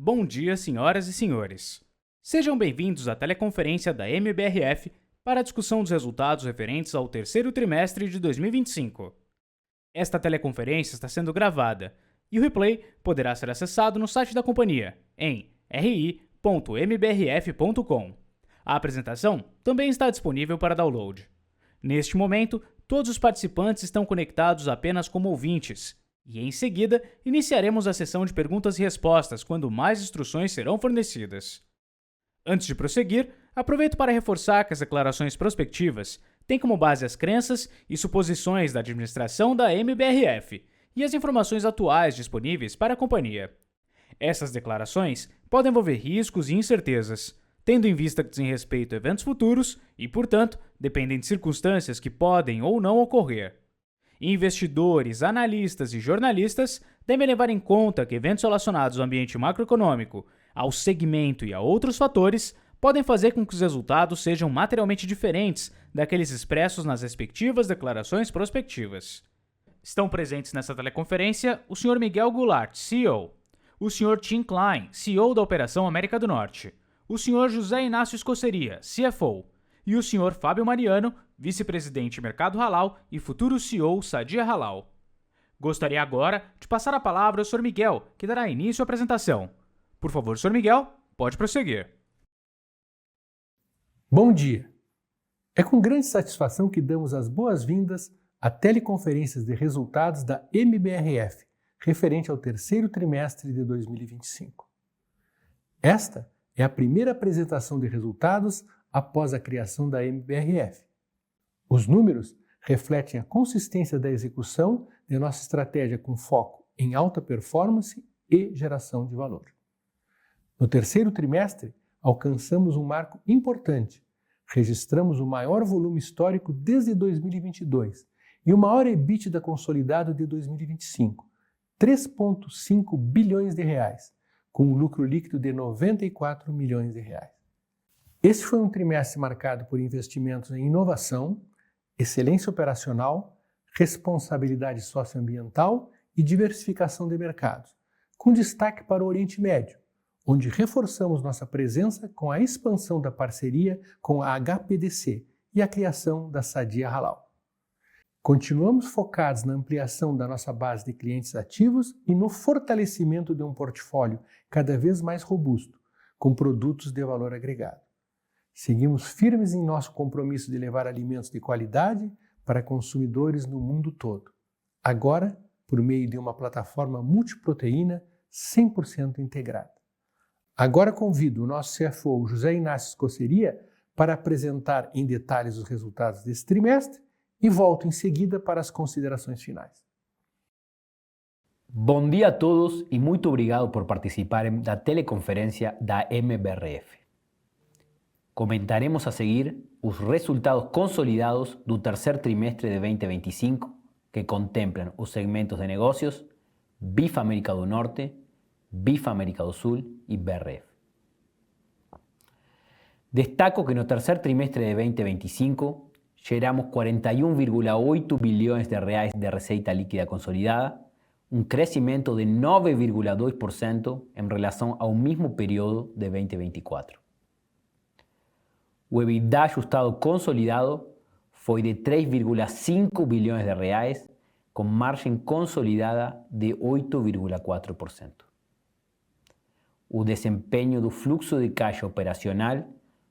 Bom dia, senhoras e senhores. Sejam bem-vindos à teleconferência da MBRF para a discussão dos resultados referentes ao terceiro trimestre de 2025. Esta teleconferência está sendo gravada e o replay poderá ser acessado no site da companhia, em ri.mbrf.com. A apresentação também está disponível para download. Neste momento, todos os participantes estão conectados apenas como ouvintes, e em seguida iniciaremos a sessão de perguntas e respostas quando mais instruções serão fornecidas. Antes de prosseguir, aproveito para reforçar que as declarações prospectivas têm como base as crenças e suposições da administração da MBRF e as informações atuais disponíveis para a companhia. Essas declarações podem envolver riscos e incertezas, tendo em vista que dizem respeito a eventos futuros e, portanto, dependem de circunstâncias que podem ou não ocorrer. Investidores, analistas e jornalistas devem levar em conta que eventos relacionados ao ambiente macroeconômico, ao segmento e a outros fatores podem fazer com que os resultados sejam materialmente diferentes daqueles expressos nas respectivas declarações prospectivas. Estão presentes nessa teleconferência o Sr. Miguel Goulart, CEO, o Sr. Tim Klein, CEO da Operação América do Norte, o Sr. José Inácio Escoceria, CFO, e o Sr. Fábio Mariano, vice-presidente Mercado Halal e futuro CEO Sadia Halal. Gostaria agora de passar a palavra ao Sr. Miguel, que dará início à apresentação. Por favor, Sr. Miguel, pode prosseguir. Bom dia! É com grande satisfação que damos as boas-vindas à teleconferências de resultados da MBRF, referente ao terceiro trimestre de 2025. Esta é a primeira apresentação de resultados após a criação da MBRF. Os números refletem a consistência da execução de nossa estratégia com foco em alta performance e geração de valor. No terceiro trimestre, alcançamos um marco importante. Registramos o maior volume histórico desde 2022 e o maior EBITDA consolidado de 2025, 3,5 bilhões de reais, com um lucro líquido de 94 milhões de reais. Esse foi um trimestre marcado por investimentos em inovação, excelência operacional, responsabilidade socioambiental e diversificação de mercados, com destaque para o Oriente Médio, onde reforçamos nossa presença com a expansão da parceria com a HPDC e a criação da Sadia Halal. Continuamos focados na ampliação da nossa base de clientes ativos e no fortalecimento de um portfólio cada vez mais robusto, com produtos de valor agregado. Seguimos firmes em nosso compromisso de levar alimentos de qualidade para consumidores no mundo todo. Agora, por meio de uma plataforma multiproteína 100% integrada. Agora convido o nosso CFO, José Inácio Escoceria, para apresentar em detalhes os resultados desse trimestre e volto em seguida para as considerações finais. Bom dia a todos e muito obrigado por participarem da teleconferência da MBRF. Comentaremos a seguir os resultados consolidados do terceiro trimestre de 2025, que contemplam os segmentos de negócios BIF América do Norte, BIF América do Sul e BRF. Destaco que no terceiro trimestre de 2025 geramos 41,8 bilhões de reais de receita líquida consolidada, um crescimento de 9,2% em relação ao mesmo período de 2024. O EBITDA ajustado consolidado foi de 3,5 bilhões de reais, com margem consolidada de 8,4%. O desempenho do fluxo de caixa operacional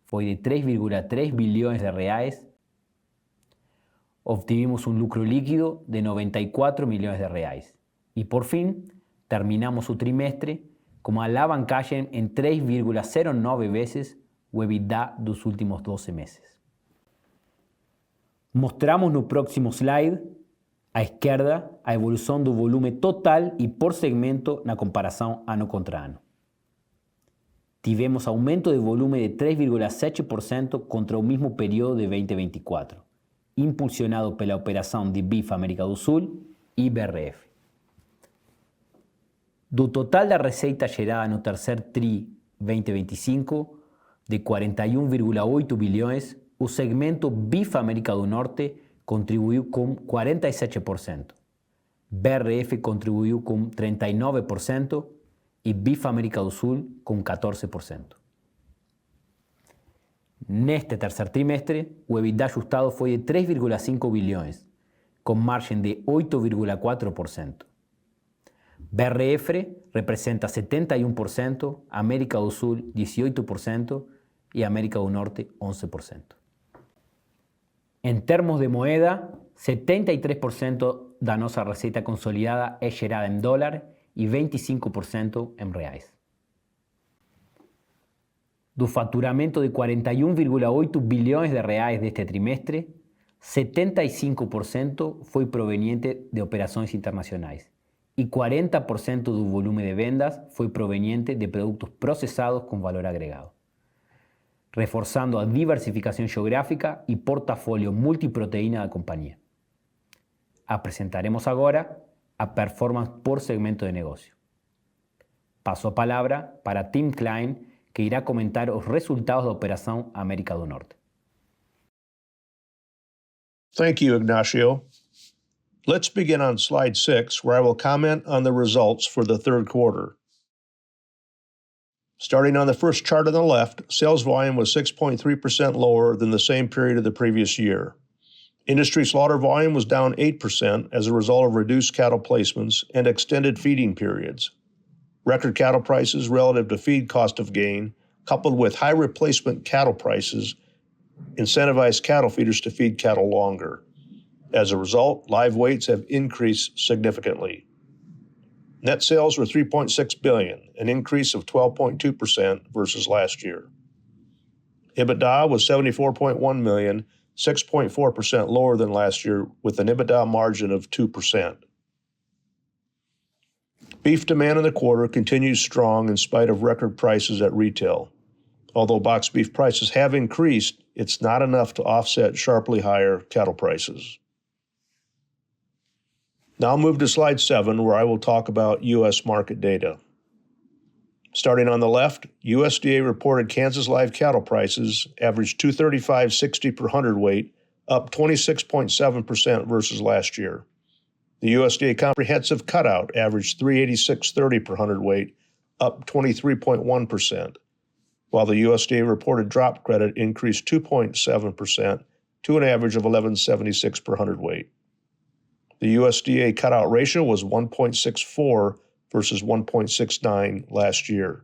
foi de 3,3 bilhões de reais. Obtivemos um lucro líquido de 94 milhões de reais. E, por fim, terminamos o trimestre com uma alavancagem em 3,09 vezes o EBITDA dos últimos 12 meses. Mostramos no próximo slide, à esquerda, a evolução do volume total e por segmento na comparação ano contra ano. Tivemos aumento de volume de 3,7% contra o mesmo período de 2024, impulsionado pela operação de BIF América do Sul e BRF. Do total da receita gerada no terceiro TRI 2025, de 41,8 bilhões, o segmento BIF América do Norte contribuiu com 47%, BRF contribuiu com 39% e BIF América do Sul com 14%. Neste tercer trimestre, o EBITDA ajustado foi de 3,5 bilhões, com margem de 8,4%. BRF representa 71%, América do Sul 18% e América do Norte 11%. Em termos de moeda, 73% da nossa receita consolidada é gerada em dólar e 25% em reais. Do faturamento de 41,8 bilhões de reais deste trimestre, 75% foi proveniente de operações internacionais e 40% do volume de vendas foi proveniente de produtos processados com valor agregado, reforçando a diversificação geográfica e portafólio multiproteína da companhia. Apresentaremos agora a performance por segmento de negócio. Passo a palavra para Tim Klein, que irá comentar os resultados da Operação América do Norte. Thank you, Ignacio. Let's begin on slide 6, where I will comment on the results for the third quarter. Starting on the first chart on the left, sales volume was 6.3% lower than the same period of the previous year. Industry slaughter volume was down 8% as a result of reduced cattle placements and extended feeding periods. Record cattle prices relative to feed cost of gain, coupled with high replacement cattle prices, incentivized cattle feeders to feed cattle longer. As a result, live weights have increased significantly. Net sales were $3.6 billion, an increase of 12.2% versus last year. EBITDA was $74.1 million, 6.4% lower than last year, with an EBITDA margin of 2%. Beef demand in the quarter continues strong in spite of record prices at retail. Although boxed beef prices have increased, it's not enough to offset sharply higher cattle prices. Now I'll move to slide 7, where I will talk about U.S. market data. Starting on the left, USDA reported Kansas live cattle prices averaged $235.60 per hundredweight, up 26.7% versus last year. The USDA comprehensive cutout averaged $386.30 per hundredweight, up 23.1%, while the USDA reported drop credit increased 2.7% to an average of $11.76 per hundredweight. The USDA cutout ratio was 1.64 versus 1.69 last year.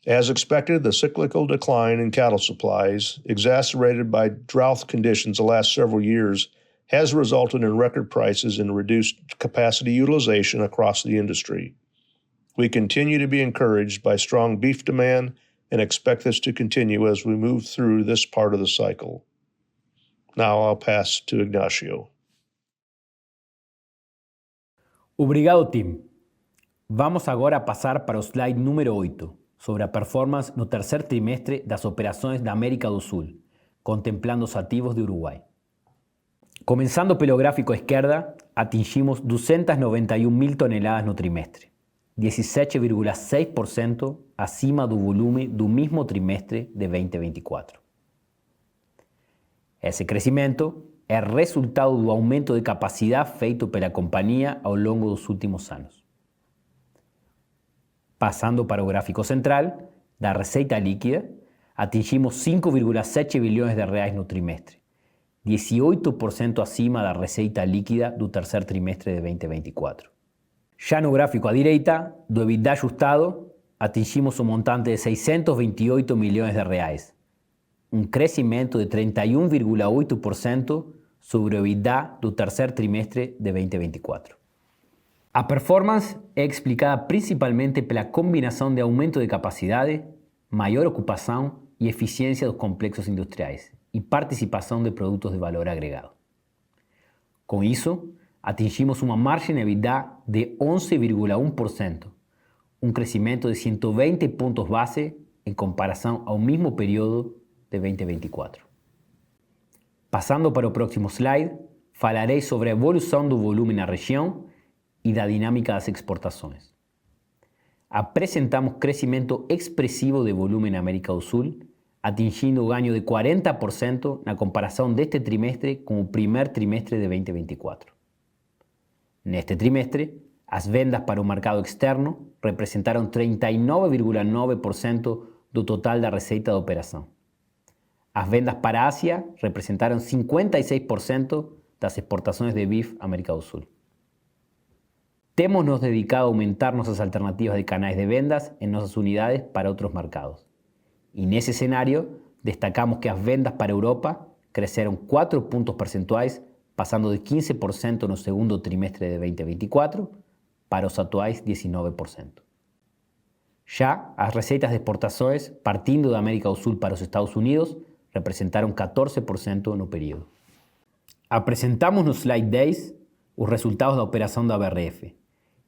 As expected, the cyclical decline in cattle supplies, exacerbated by drought conditions the last several years, has resulted in record prices and reduced capacity utilization across the industry. We continue to be encouraged by strong beef demand and expect this to continue as we move through this part of the cycle. Now I'll pass to Ignacio. Obrigado, Tim. Vamos agora a passar para o slide número 8, sobre a performance no terceiro trimestre das operações da América do Sul, contemplando os ativos de Uruguai. Começando pelo gráfico à esquerda, atingimos 291.000 toneladas no trimestre, 17,6% acima do volume do mesmo trimestre de 2024. Esse crescimento é resultado do aumento de capacidade feito pela companhia ao longo dos últimos anos. Passando para o gráfico central, da receita líquida, atingimos 5,7 bilhões de reais no trimestre, 18% acima da receita líquida do terceiro trimestre de 2024. Já no gráfico à direita, do EBITDA ajustado, atingimos um montante de 628 milhões de reais, um crescimento de 31,8% sobre o EBITDA do terceiro trimestre de 2024. A performance é explicada principalmente pela combinação de aumento de capacidade, maior ocupação e eficiência dos complexos industriais e participação de produtos de valor agregado. Com isso, atingimos uma margem EBITDA de 11,1%, um crescimento de 120 pontos base em comparação ao mesmo período de 2024. Passando para o próximo slide, falarei sobre a evolução do volume na região e da dinâmica das exportações. Apresentamos crescimento expressivo de volume na América do Sul, atingindo o ganho de 40% na comparação deste trimestre com o primeiro trimestre de 2024. Neste trimestre, As vendas para o mercado externo representaram 39,9% do total da receita da operação. As vendas para a Ásia representaram 56% das exportações de beef à América do Sul. Temos nos dedicado a aumentar nossas alternativas de canais de vendas em nossas unidades para outros mercados. E nesse cenário, destacamos que as vendas para a Europa cresceram 4 pontos percentuais, passando de 15% no segundo trimestre de 2024 para os atuais 19%. Já as receitas de exportações, partindo da América do Sul para os Estados Unidos, representaram 14% no período. Apresentamos no slide 10 os resultados da operação da BRF,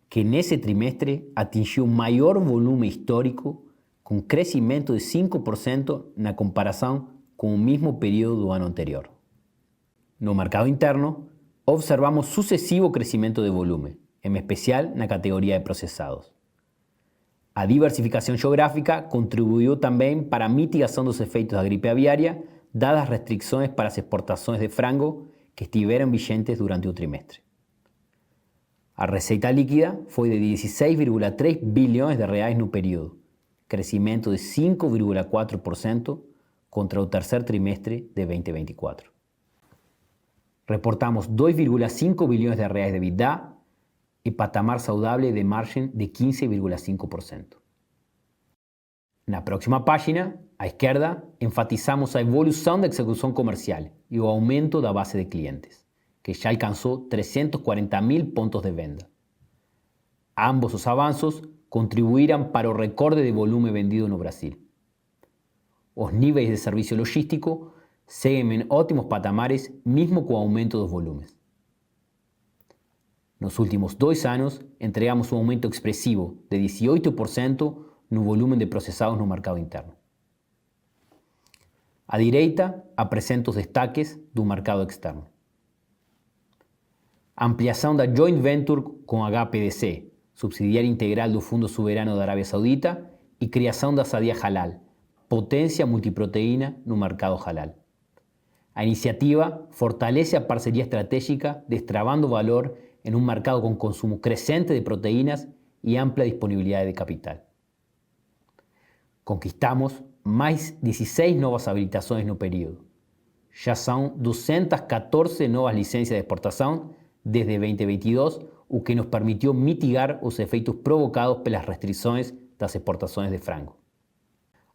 que nesse trimestre atingiu o maior volume histórico, com crescimento de 5% na comparação com o mesmo período do ano anterior. No mercado interno, observamos sucessivo crescimento de volume, em especial na categoria de processados. A diversificação geográfica contribuiu também para a mitigação dos efeitos da gripe aviária, dadas as restrições para as exportações de frango que estiveram vigentes durante o trimestre. A receita líquida foi de 16,3 bilhões de reais no período, crescimento de 5,4% contra o terceiro trimestre de 2024. Reportamos 2,5 bilhões de reais de EBITDA e patamar saudável de margem de 15,5%. Na próxima página, à esquerda, enfatizamos a evolução da execução comercial e o aumento da base de clientes, que já alcançou 340.000 pontos de venda. Ambos os avanços contribuíram para o recorde de volume vendido no Brasil. Os níveis de serviço logístico seguem em ótimos patamares, mesmo com o aumento dos volumes. Nos últimos 2 anos, entregamos um aumento expressivo de 18% no volume de processados no mercado interno. À direita, apresento os destaques do mercado externo. Ampliação da joint venture com a HPDC, subsidiária integral do Fundo Soberano da Arábia Saudita, e criação da Sadia Halal, potência multiproteína no mercado halal. A iniciativa fortalece a parceria estratégica, destravando valor en un mercado con consumo creciente de proteínas y amplia disponibilidad de capital. Conquistamos más 16 nuevas habilitaciones no período. Ya son 214 nuevas licencias de exportación desde 2022, o que nos permitió mitigar los efectos provocados por las restricciones de las exportaciones de frango.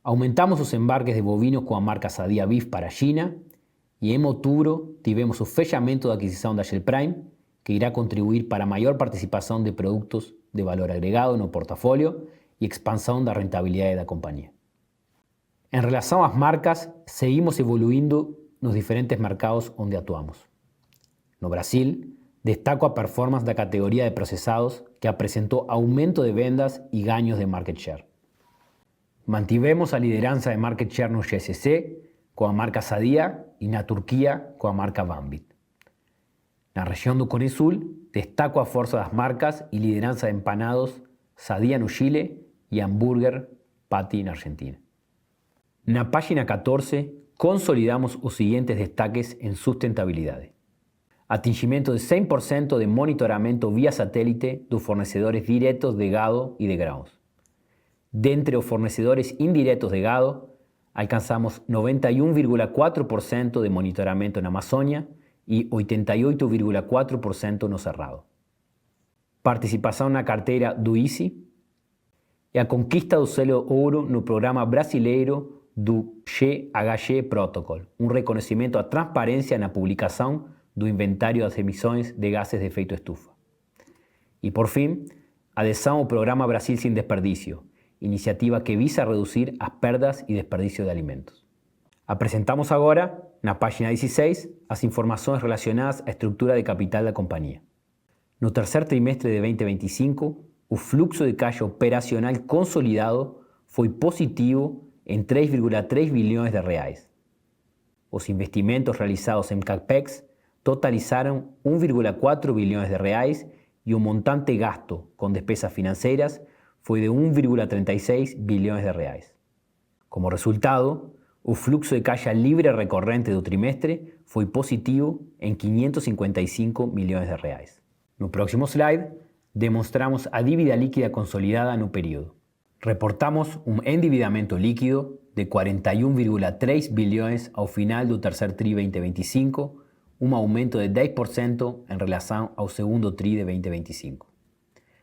Aumentamos los embarques de bovinos con la marca Sadia Beef para China y en outubro tivemos o fechamento da aquisição da Shell Prime, que irá contribuir para a maior participação de produtos de valor agregado no portafolio e expansão da rentabilidade da companhia. Em relação às marcas, seguimos evoluindo nos diferentes mercados onde atuamos. No Brasil, destaco a performance da categoria de processados, que apresentou aumento de vendas e ganhos de market share. Mantivemos a liderança de market share no GCC com a marca Sadia e na Turquia com a marca Bambit. Na região do Cone Sul, destaco a força das marcas e liderança de empanados Sadia no Chile e hambúrguer Patty na Argentina. Na página 14, consolidamos os seguintes destaques em sustentabilidade. Atingimento de 100% de monitoramento via satélite dos fornecedores diretos de gado e de grãos. Dentre os fornecedores indiretos de gado, alcançamos 91,4% de monitoramento na Amazônia e 88,4% no Cerrado. Participação na carteira do ICI e a conquista do selo ouro no programa brasileiro do GHG Protocol, reconhecimento à transparência na publicação do inventário das emissões de gases de efeito estufa. E, por fim, adesão ao programa Brasil Sem Desperdício, iniciativa que visa reduzir as perdas e desperdício de alimentos. Apresentamos agora, na página 16, as informações relacionadas à estrutura de capital da companhia. No terceiro trimestre de 2025, o fluxo de caixa operacional consolidado foi positivo em 3,3 bilhões de reais. Os investimentos realizados em CAPEX totalizaram 1,4 bilhões de reais e o montante gasto com despesas financeiras foi de 1,36 bilhões de reais. Como resultado, o fluxo de caixa livre recorrente do trimestre foi positivo em 555 milhões de reais. No próximo slide, demonstramos a dívida líquida consolidada no período. Reportamos um endividamento líquido de 41,3 bilhões ao final do terceiro TRI 2025, aumento de 10% em relação ao segundo TRI de 2025,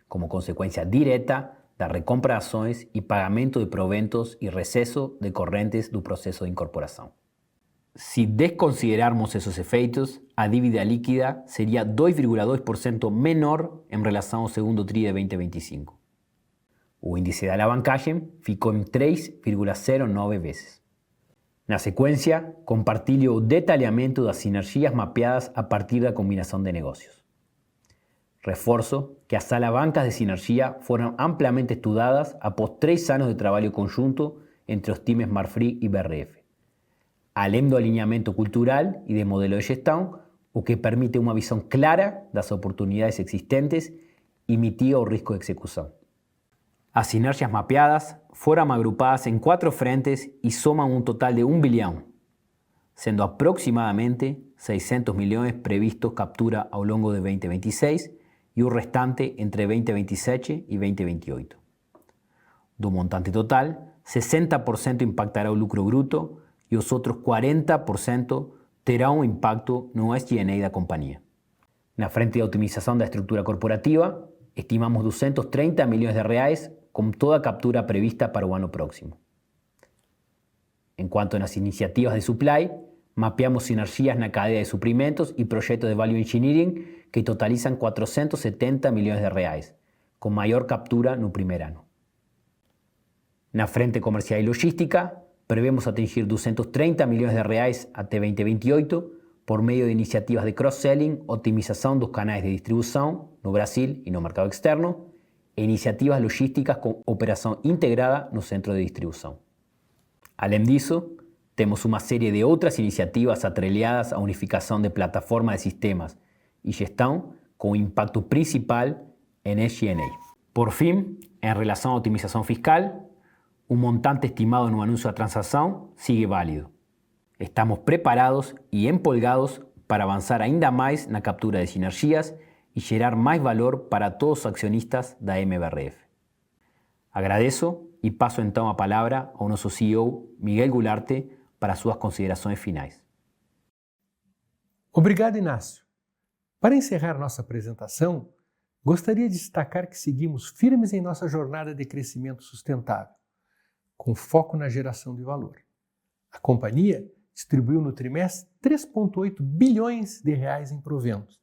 como consequência direta da recompra de ações e pagamento de proventos e recesso decorrentes do processo de incorporação. Se desconsiderarmos esses efeitos, a dívida líquida seria 2,2% menor em relação ao segundo TRI de 2025. O índice de alavancagem ficou em 3,09 vezes. Na sequência, compartilho o detalhamento das sinergias mapeadas a partir da combinação de negócios. Reforço que as alavancas de sinergia foram amplamente estudadas após 3 anos de trabalho conjunto entre os times Marfrig e BRF, além do alinhamento cultural e de modelo de gestão, o que permite uma visão clara das oportunidades existentes e mitiga o risco de execução. As sinergias mapeadas foram agrupadas em 4 frentes e somam um total de 1 bilhão, sendo aproximadamente 600 milhões previstos captura ao longo de 2026 e o restante entre 2027 e 2028. Do montante total, 60% impactará o lucro bruto e os outros 40% terão um impacto no SG&A da companhia. Na frente de otimização da estrutura corporativa, estimamos 230 milhões de reais com toda a captura prevista para o ano próximo. Enquanto nas iniciativas de supply, mapeamos sinergias na cadeia de suprimentos e projetos de value engineering que totalizam 470 milhões de reais, com maior captura no primeiro ano. Na frente comercial e logística, prevemos atingir 230 milhões de reais até 2028 por meio de iniciativas de cross-selling, otimização dos canais de distribuição no Brasil e no mercado externo, e iniciativas logísticas com operação integrada no centro de distribuição. Além disso, temos uma série de outras iniciativas atreladas à unificação de plataformas de sistemas e gestão com impacto principal em SG&A. Por fim, em relação à otimização fiscal, o montante estimado no anúncio da transação sigue válido. Estamos preparados e empolgados para avançar ainda mais na captura de sinergias e gerar mais valor para todos os acionistas da MBRF. Agradeço e passo então a palavra ao nosso CEO, Miguel Gularte, para suas considerações finais. Obrigado, Inácio. Para encerrar nossa apresentação, gostaria de destacar que seguimos firmes em nossa jornada de crescimento sustentável, com foco na geração de valor. A companhia distribuiu no trimestre 3,8 bilhões de reais em proventos,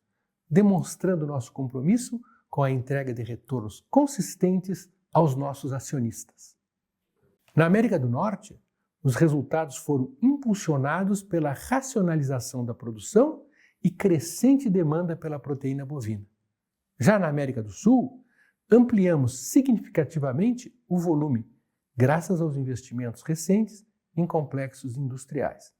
demonstrando nosso compromisso com a entrega de retornos consistentes aos nossos acionistas. Na América do Norte, os resultados foram impulsionados pela racionalização da produção e crescente demanda pela proteína bovina. Já na América do Sul, ampliamos significativamente o volume, graças aos investimentos recentes em complexos industriais.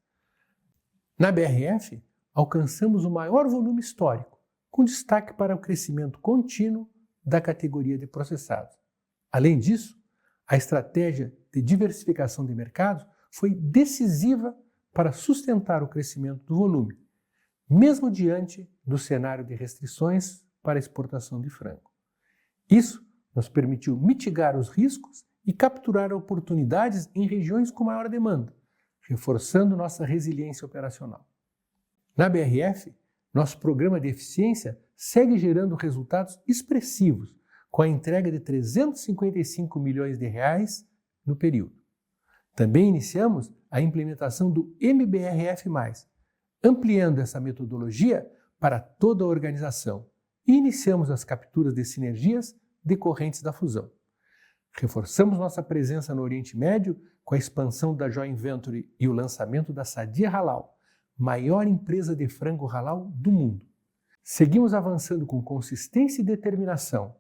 Na BRF, alcançamos o maior volume histórico, com destaque para o crescimento contínuo da categoria de processados. Além disso, a estratégia de diversificação de mercados foi decisiva para sustentar o crescimento do volume, mesmo diante do cenário de restrições para a exportação de frango. Isso nos permitiu mitigar os riscos e capturar oportunidades em regiões com maior demanda, reforçando nossa resiliência operacional. Na BRF, nosso programa de eficiência segue gerando resultados expressivos, com a entrega de 355 milhões de reais no período. Também iniciamos a implementação do MBRF+, ampliando essa metodologia para toda a organização e iniciamos as capturas de sinergias decorrentes da fusão. Reforçamos nossa presença no Oriente Médio com a expansão da Joint Venture e o lançamento da Sadia Halal, maior empresa de frango halal do mundo. Seguimos avançando com consistência e determinação,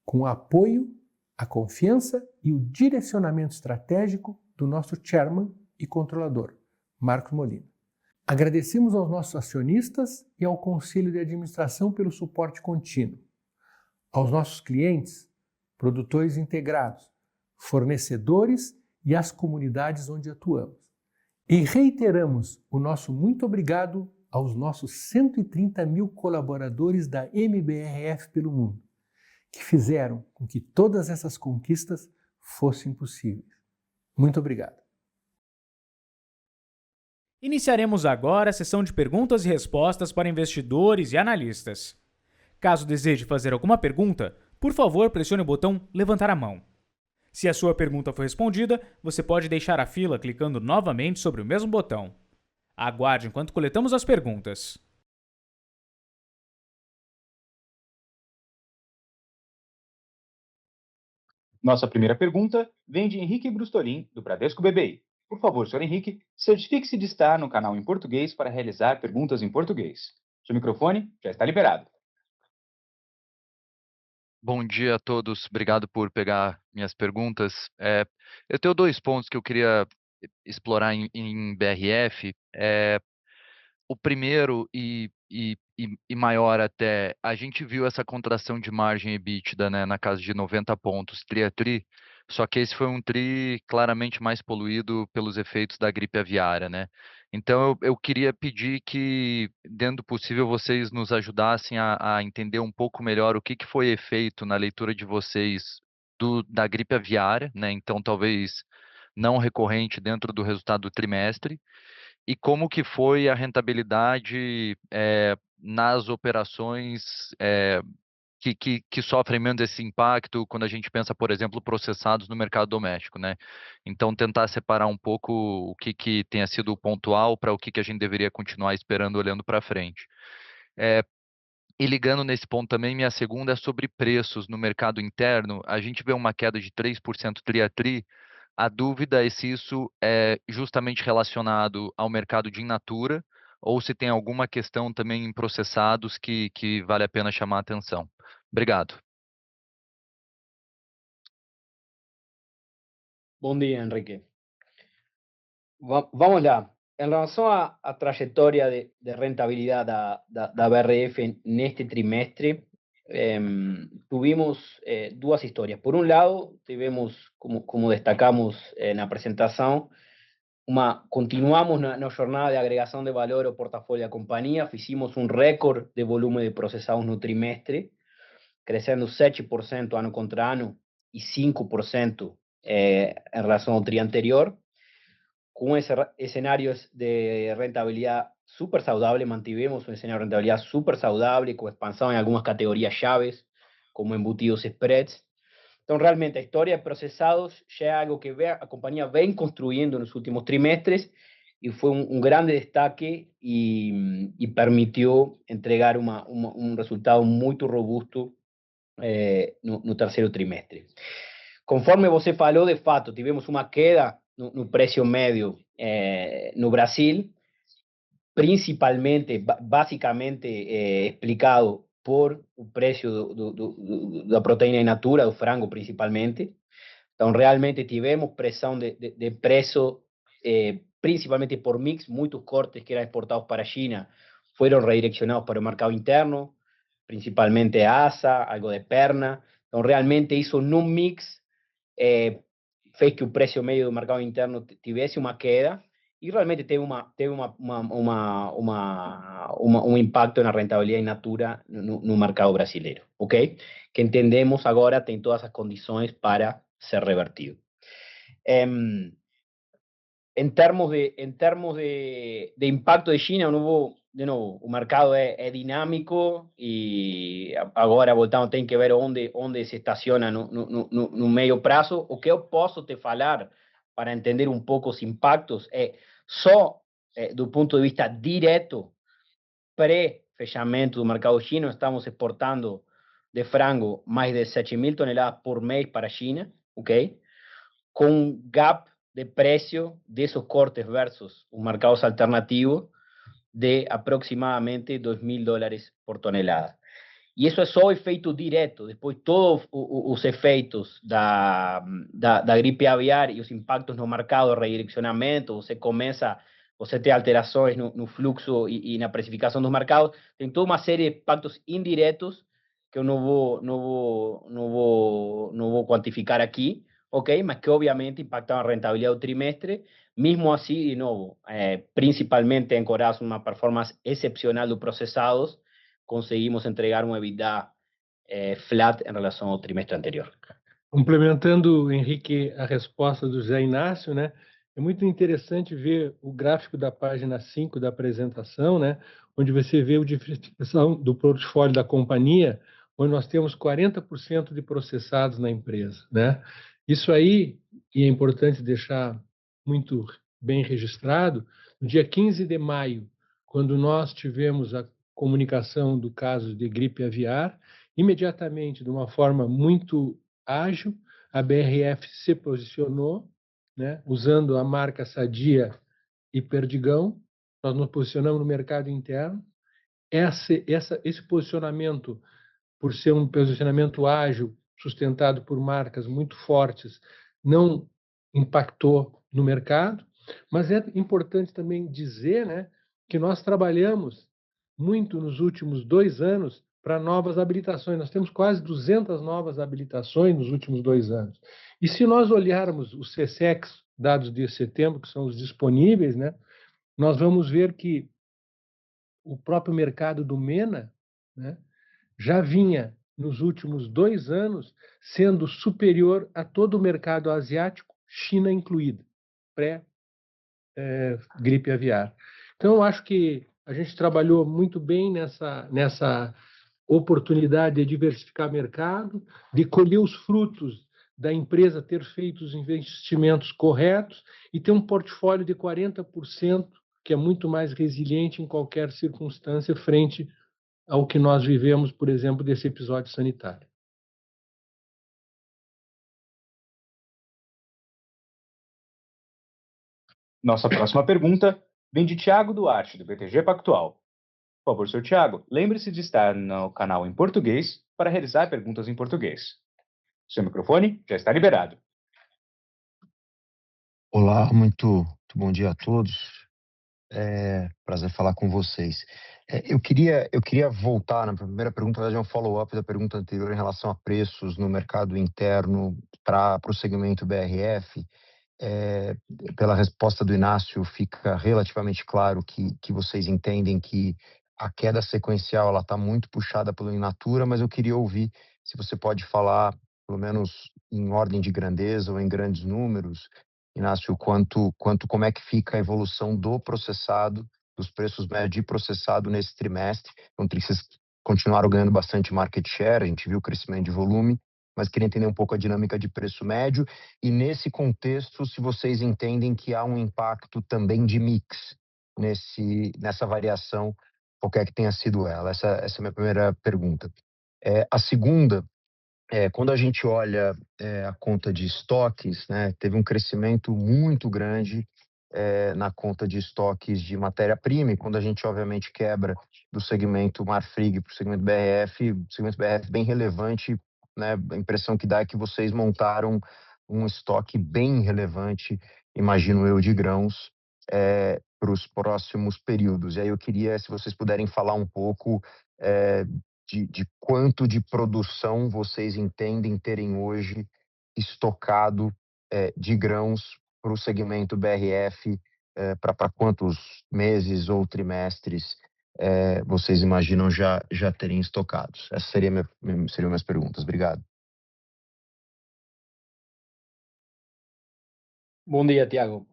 com o apoio, a confiança e o direcionamento estratégico do nosso chairman e controlador, Marcos Molina. Agradecemos aos nossos acionistas e ao Conselho de Administração pelo suporte contínuo, aos nossos clientes, produtores integrados, fornecedores e às comunidades onde atuamos. E reiteramos o nosso muito obrigado aos nossos 130 mil colaboradores da MBRF pelo mundo, que fizeram com que todas essas conquistas fossem possíveis. Muito obrigado. Iniciaremos agora a sessão de perguntas e respostas para investidores e analistas. Caso deseje fazer alguma pergunta, por favor, pressione o botão levantar a mão. Se a sua pergunta for respondida, você pode deixar a fila clicando novamente sobre o mesmo botão. Aguarde enquanto coletamos as perguntas. Nossa primeira pergunta vem de Henrique Brustolin, do Bradesco BBI. Por favor, senhor Henrique, certifique-se de estar no canal em português para realizar perguntas em português. Seu microfone já está liberado. Bom dia a todos, obrigado por pegar minhas perguntas. Eu tenho dois pontos que eu queria explorar em BRF. O primeiro e maior até, a gente viu essa contração de margem EBITDA, né, na casa de 90 pontos, tri a tri, só que esse foi um tri claramente mais poluído pelos efeitos da gripe aviária, né? Então eu queria pedir que, dentro do possível, vocês nos ajudassem a entender um pouco melhor o que foi feito na leitura de vocês da gripe aviária, né? Então talvez não recorrente dentro do resultado do trimestre, e como que foi a rentabilidade nas operações que sofrem menos esse impacto quando a gente pensa, por exemplo, processados no mercado doméstico, né? Então, tentar separar um pouco o que tenha sido pontual para o que a gente deveria continuar esperando olhando para frente. E ligando nesse ponto também, minha segunda é sobre preços no mercado interno. A gente vê uma queda de 3% tri a tri. A dúvida é se isso é justamente relacionado ao mercado de in natura ou se tem alguma questão também em processados que vale a pena chamar a atenção. Obrigado. Bom dia, Enrique. Vamos lá. En relación a trayectoria de rentabilidad da BRF en este trimestre, tuvimos dos historias. Por un lado, tivemos, como destacamos na apresentação, continuamos na jornada de agregação de valor ao portafolio da companhia, fizemos um recorde de volume de processados no trimestre, crescendo 7% ano contra ano e 5% em relação ao tri anterior, con escenarios de rentabilidad súper saludable, mantivemos un escenario de rentabilidad súper saludable, con expansión en algunas categorías llaves, como embutidos spreads. Entonces, realmente, la historia de procesados ya es algo que la compañía ven construyendo en los últimos trimestres y fue un grande destaque y permitió entregar un resultado muy robusto no terceiro trimestre. Conforme você falou, de fato, tivemos uma queda no preço médio no Brasil, principalmente, basicamente explicado por o preço da proteína in natura, do frango principalmente. Então, realmente tivemos pressão de preço, principalmente por mix, muitos cortes que eram exportados para a China foram redireccionados para o mercado interno, principalmente asa, algo de perna. Então, realmente isso num mix fez que o preço médio do mercado interno tivesse uma queda e realmente teve um impacto na rentabilidade in natura no mercado brasileiro, ok? Que entendemos agora tem todas as condições para ser revertido. En términos de impacto de China, de nuevo, o mercado es dinámico y ahora voltamos, tem que ver onde se estaciona no medio prazo. O que eu posso te falar para entender un poco os impactos só do ponto de vista direto, pré-fechamento do mercado chino, estamos exportando de frango mais de 7.000 toneladas por mês para a China, ok? Com um gap de precio de esos cortes versus los mercados alternativos de aproximadamente $2.000 por tonelada. Y eso es só efeito direto. Después todos os efeitos da gripe aviar e os impactos no mercado de redirecionamento, você tem alterações no fluxo e na precificação dos mercados, tem toda uma série de impactos indiretos que eu não vou quantificar aqui, ok, mas que obviamente impactaban la rentabilidad del trimestre. Mismo así, de nuevo, principalmente ancorados en una performance excepcional de procesados, conseguimos entregar un EBITDA flat em relação ao trimestre anterior. Complementando, Henrique, a resposta do José Inácio, né? É muito interessante ver o gráfico da página 5 da apresentação, né? Onde você vê a diversificação do portfólio da companhia, onde nós temos 40% de processados na empresa, né? Isso aí, e é importante deixar muito bem registrado, no dia 15 de maio, quando nós tivemos a comunicação do caso de gripe aviar, imediatamente, de uma forma muito ágil, a BRF se posicionou, né, usando a marca Sadia e Perdigão. Nós nos posicionamos no mercado interno. Esse posicionamento, por ser um posicionamento ágil, sustentado por marcas muito fortes, não impactou no mercado. Mas é importante também dizer, né, que nós trabalhamos muito nos últimos 2 anos para novas habilitações. Nós temos quase 200 novas habilitações nos últimos 2 anos. E se nós olharmos os CSEX, dados de setembro, que são os disponíveis, né, nós vamos ver que o próprio mercado do MENA, né, já vinha, nos últimos 2 anos, sendo superior a todo o mercado asiático, China incluída, pré-gripe aviar. Então, eu acho que a gente trabalhou muito bem nessa oportunidade de diversificar mercado, de colher os frutos da empresa ter feito os investimentos corretos e ter um portfólio de 40%, que é muito mais resiliente em qualquer circunstância frente ao que nós vivemos, por exemplo, desse episódio sanitário. Nossa próxima pergunta vem de Thiago Duarte, do BTG Pactual. Por favor, Sr. Thiago, lembre-se de estar no canal em português para realizar perguntas em português. Seu microfone já está liberado. Olá, muito bom dia a todos. Prazer falar com vocês. Eu queria voltar na primeira pergunta, na verdade é um follow-up da pergunta anterior em relação a preços no mercado interno para o segmento BRF. Pela resposta do Inácio, fica relativamente claro que vocês entendem que a queda sequencial está muito puxada pelo in natura, mas eu queria ouvir se você pode falar, pelo menos em ordem de grandeza ou em grandes números, Inácio, como é que fica a evolução do processado, dos preços médios de processado nesse trimestre. Então, vocês continuaram ganhando bastante market share, a gente viu o crescimento de volume, mas queria entender um pouco a dinâmica de preço médio e, nesse contexto, se vocês entendem que há um impacto também de mix nessa variação, qualquer que tenha sido ela. Essa é a minha primeira pergunta. A segunda, quando a gente olha a conta de estoques, né, teve um crescimento muito grande na conta de estoques de matéria-prima, e quando a gente, obviamente, quebra do segmento Marfrig para o segmento BRF bem relevante, né, a impressão que dá é que vocês montaram um estoque bem relevante, imagino eu, de grãos para os próximos períodos. E aí eu queria, se vocês puderem falar um pouco de quanto de produção vocês entendem terem hoje estocado de grãos para o segmento BRF, para quantos meses ou trimestres vocês imaginam já terem estocados? Essas seriam minhas perguntas. Obrigado. Bom dia, Tiago.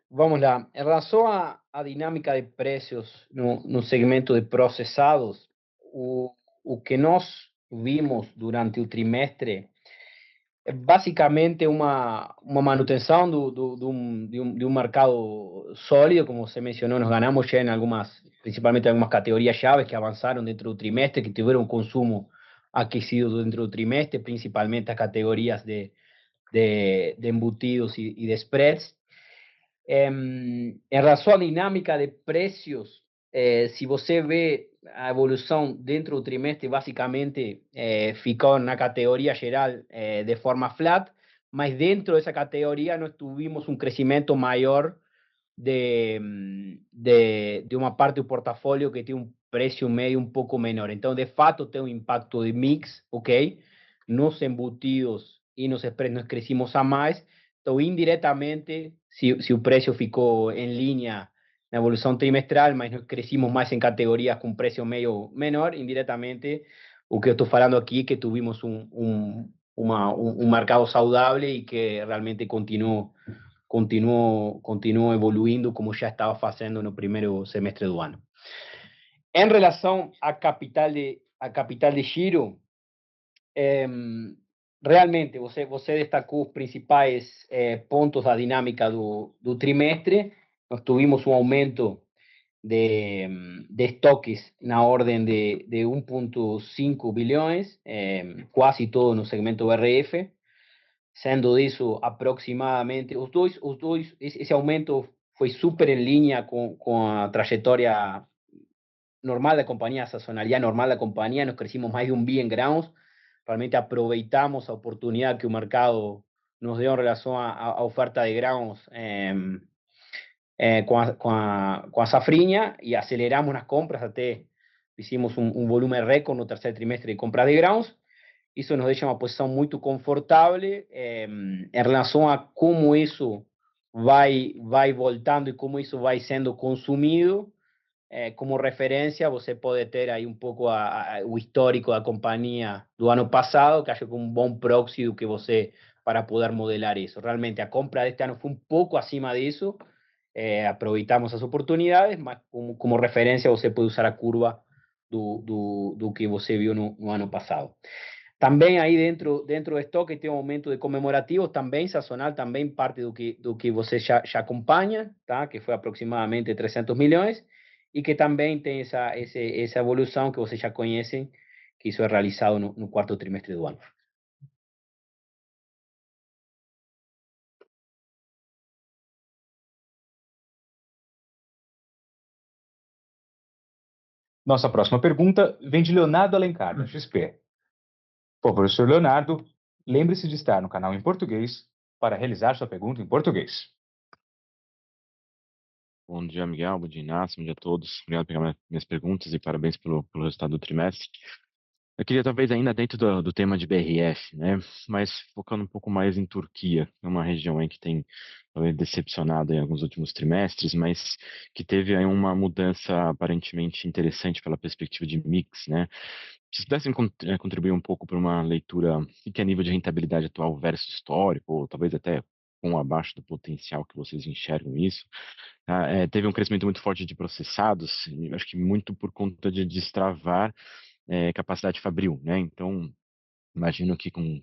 Vamos lá. Em relação à dinâmica de preços no segmento de processados, o que nós vimos durante o trimestre é basicamente uma manutenção de um mercado sólido, como você mencionou. Nos ganamos já principalmente em algumas categorias chaves que avançaram dentro do trimestre, que tiveram consumo aquecido dentro do trimestre, principalmente as categorias de embutidos y de spreads. En relación a dinámica de precios, si você ve a evolução dentro do trimestre, basicamente ficou na categoria geral de forma flat, mas dentro dessa categoria nós tuvimos um crescimento maior de uma parte do portafólio que tem um preço médio um pouco menor. Então, de fato, tem um impacto de mix, ok? Nos embutidos e nos spreads nós crescimos a mais. Então, indiretamente, se o preço ficou em linha na evolução trimestral, mas nós crescimos mais em categorias com preço meio menor, indiretamente O que eu estou falando aqui é que tivemos um mercado saudável e que realmente continuou evoluindo como já estava fazendo no primeiro semestre do ano. Em relação à capital de giro, realmente você destacou os principais pontos da dinâmica do trimestre. Nós tivemos um aumento de estoques na ordem de 1,5 bilhões, quase todo no segmento BRF, sendo disso aproximadamente esse aumento foi super em linha com a trajetória normal da companhia, a sazonalidade normal da companhia. Nós crescimos mais de 1 bi em grãos, realmente aproveitamos a oportunidade que o mercado nos deu em relação à oferta de grãos com a safrinha, e aceleramos nas compras, até hicimos um volume recorde no terceiro trimestre de compras de grãos. Isso nos deixa uma posição muito confortável em relação a como isso vai voltando e como isso vai sendo consumido. Como referência, você pode ter aí um pouco o histórico da companhia do ano passado, que acho que é um bom proxy do que você, para poder modelar isso. Realmente a compra deste ano foi um pouco acima disso, aproveitamos as oportunidades, mas como referência você pode usar a curva do que você viu no ano passado. Também aí dentro do estoque tem um aumento de comemorativos, também sazonal, também parte do que você já acompanha, tá? Que foi aproximadamente 300 milhões, e que também tem essa evolução que vocês já conhecem, que isso é realizado no quarto trimestre do ano. Nossa próxima pergunta vem de Leonardo Alencar, da XP. Por favor, senhor Leonardo, lembre-se de estar no canal em português para realizar sua pergunta em português. Bom dia, Miguel. Bom dia, Inácio. Bom dia a todos. Obrigado por pegar minhas perguntas e parabéns pelo resultado do trimestre. Eu queria, talvez, ainda dentro do tema de BRF, né? Mas focando um pouco mais em Turquia, é uma região aí que tem talvez decepcionado em alguns últimos trimestres, mas que teve aí uma mudança aparentemente interessante pela perspectiva de mix, né? Se pudessem contribuir um pouco para uma leitura que é nível de rentabilidade atual versus histórico, ou talvez até com abaixo do potencial que vocês enxergam isso. Tá? Teve um crescimento muito forte de processados, e acho que muito por conta de destravar capacidade fabril, né? Então, imagino que com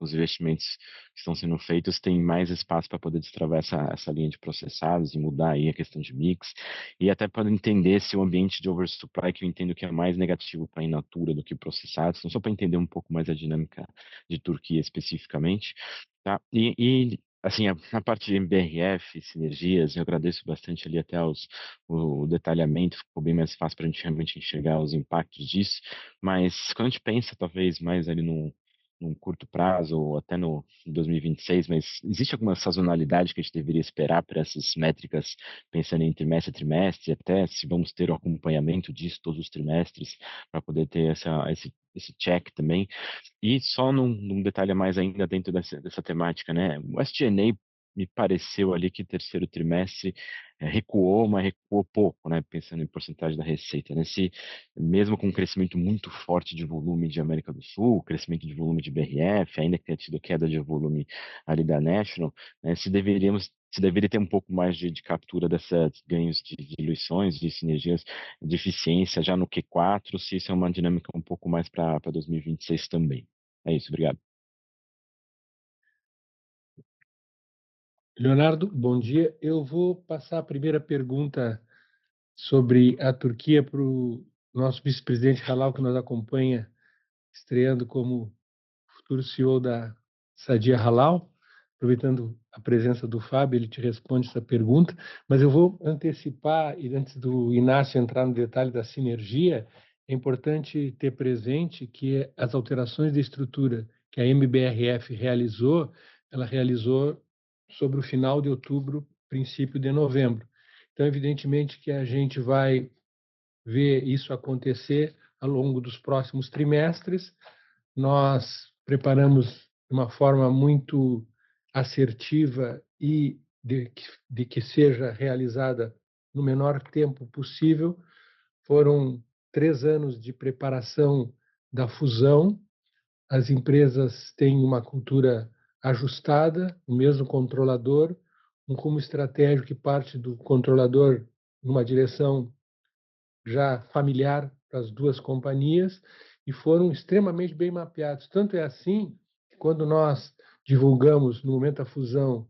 os investimentos que estão sendo feitos, tem mais espaço para poder destravar essa linha de processados e mudar aí a questão de mix, e até para entender esse ambiente de oversupply, que eu entendo que é mais negativo para a in natura do que processados, então só para entender um pouco mais a dinâmica de Turquia especificamente, tá? Assim, a parte de BRF, sinergias, eu agradeço bastante ali até o detalhamento, ficou bem mais fácil para a gente realmente enxergar os impactos disso, mas quando a gente pensa talvez mais ali num curto prazo ou até no 2026, mas existe alguma sazonalidade que a gente deveria esperar para essas métricas, pensando em trimestre a trimestre, até se vamos ter o acompanhamento disso todos os trimestres, para poder ter esse check também. E só num detalhe a mais ainda dentro dessa temática, né? O SG&A me pareceu ali que terceiro trimestre recuou, mas recuou pouco, né? Pensando em porcentagem da receita, né? Se, mesmo com um crescimento muito forte de volume de América do Sul, crescimento de volume de BRF, ainda que tenha tido queda de volume ali da National, né? Se deveria ter um pouco mais de captura desses ganhos de diluições, de sinergias, de eficiência já no Q4, se isso é uma dinâmica um pouco mais para 2026 também. É isso, obrigado. Leonardo, bom dia. Eu vou passar a primeira pergunta sobre a Turquia para o nosso vice-presidente Halal, que nos acompanha, estreando como futuro CEO da Sadia Halal. Aproveitando a presença do Fábio, ele te responde essa pergunta, mas eu vou antecipar, e antes do Inácio entrar no detalhe da sinergia, é importante ter presente que as alterações de estrutura que a MBRF realizou, ela realizou sobre o final de outubro, princípio de novembro. Então, evidentemente que a gente vai ver isso acontecer ao longo dos próximos trimestres. Nós preparamos de uma forma muito assertiva e de que seja realizada no menor tempo possível. Foram 3 anos de preparação da fusão. As empresas têm uma cultura ajustada, o mesmo controlador, um rumo estratégico que parte do controlador numa direção já familiar para as duas companhias e foram extremamente bem mapeados. Tanto é assim que quando nós divulgamos, no momento da fusão,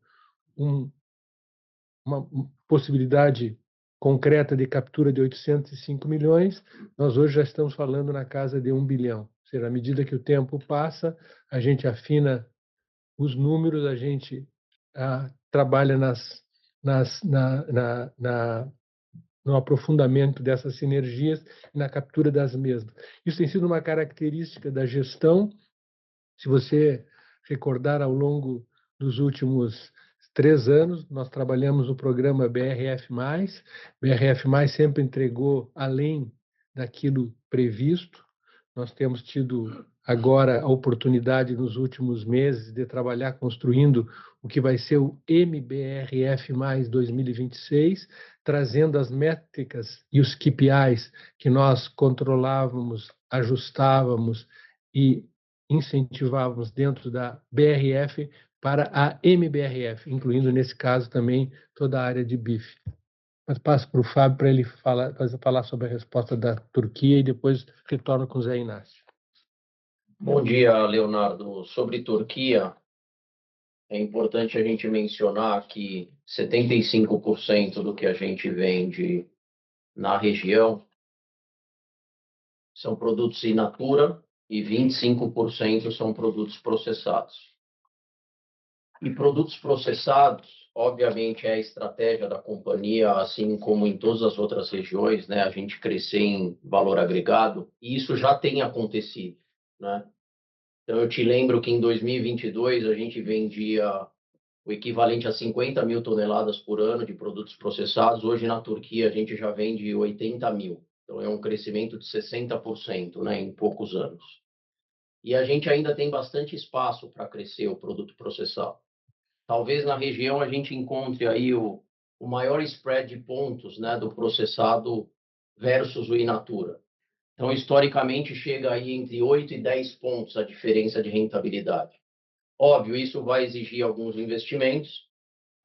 uma possibilidade concreta de captura de 805 milhões, nós hoje já estamos falando na casa de 1 bilhão. Ou seja, à medida que o tempo passa, a gente afina os números, a gente trabalha no aprofundamento dessas sinergias e na captura das mesmas. Isso tem sido uma característica da gestão. Se você recordar, ao longo dos últimos 3 anos, nós trabalhamos no programa BRF+. BRF+, sempre entregou além daquilo previsto. Nós temos tido agora a oportunidade, nos últimos meses, de trabalhar construindo o que vai ser o MBRF+ 2026, trazendo as métricas e os KPIs que nós controlávamos, ajustávamos e incentivávamos dentro da BRF para a MBRF, incluindo, nesse caso, também toda a área de BIF. Mas passo para o Fábio para ele falar sobre a resposta da Turquia e depois retorno com o Zé Inácio. Bom dia, Leonardo. Sobre Turquia, é importante a gente mencionar que 75% do que a gente vende na região são produtos in natura e 25% são produtos processados. E produtos processados, obviamente, é a estratégia da companhia, assim como em todas as outras regiões, né? A gente crescer em valor agregado, e isso já tem acontecido, né? Então, eu te lembro que em 2022 a gente vendia o equivalente a 50 mil toneladas por ano de produtos processados. Hoje, na Turquia, a gente já vende 80 mil. Então, é um crescimento de 60%, né, em poucos anos. E a gente ainda tem bastante espaço para crescer o produto processado. Talvez na região a gente encontre aí o maior spread de pontos, né, do processado versus o in natura. Então, historicamente, chega aí entre 8 e 10 pontos a diferença de rentabilidade. Óbvio, isso vai exigir alguns investimentos.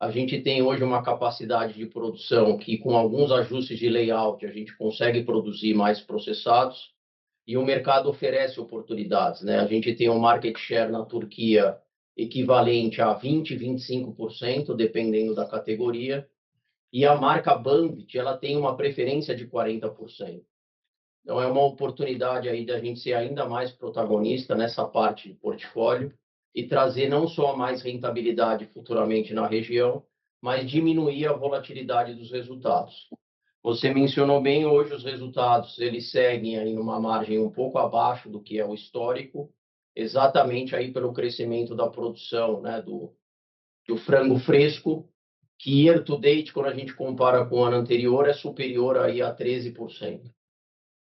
A gente tem hoje uma capacidade de produção que, com alguns ajustes de layout, a gente consegue produzir mais processados e o mercado oferece oportunidades, né? A gente tem um market share na Turquia equivalente a 20, 25%, dependendo da categoria, e a marca Banvit, ela tem uma preferência de 40%. Então, é uma oportunidade aí da gente ser ainda mais protagonista nessa parte de portfólio e trazer não só mais rentabilidade futuramente na região, mas diminuir a volatilidade dos resultados. Você mencionou bem, hoje os resultados eles seguem aí numa margem um pouco abaixo do que é o histórico, exatamente aí pelo crescimento da produção, né, do frango fresco, que year to date, quando a gente compara com o ano anterior, é superior aí a 13%.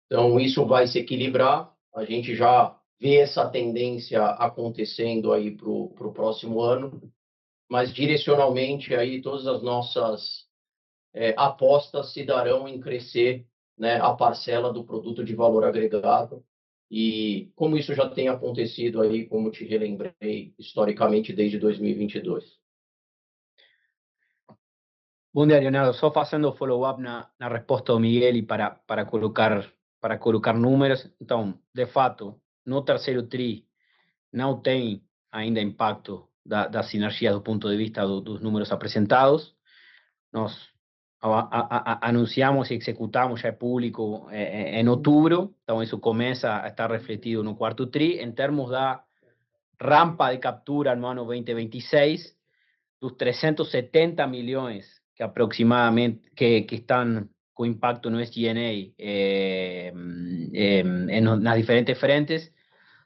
Então, isso vai se equilibrar. A gente já vê essa tendência acontecendo aí para o próximo ano, mas direcionalmente aí todas as nossas apostas se darão em crescer, né, a parcela do produto de valor agregado. E como isso já tem acontecido aí, como te relembrei, historicamente desde 2022. Bom dia, Leonardo. Só fazendo follow-up na resposta do Miguel e para colocar números. Então, de fato, no terceiro TRI não tem ainda impacto da sinergia do ponto de vista dos números apresentados. Nós anunciamos e executamos, já é público, em outubro, então isso começa a estar refletido no quarto TRI. Em termos da rampa de captura no ano 2026, dos 370 milhões que aproximadamente que están con impacto no SG&A en las diferentes frentes,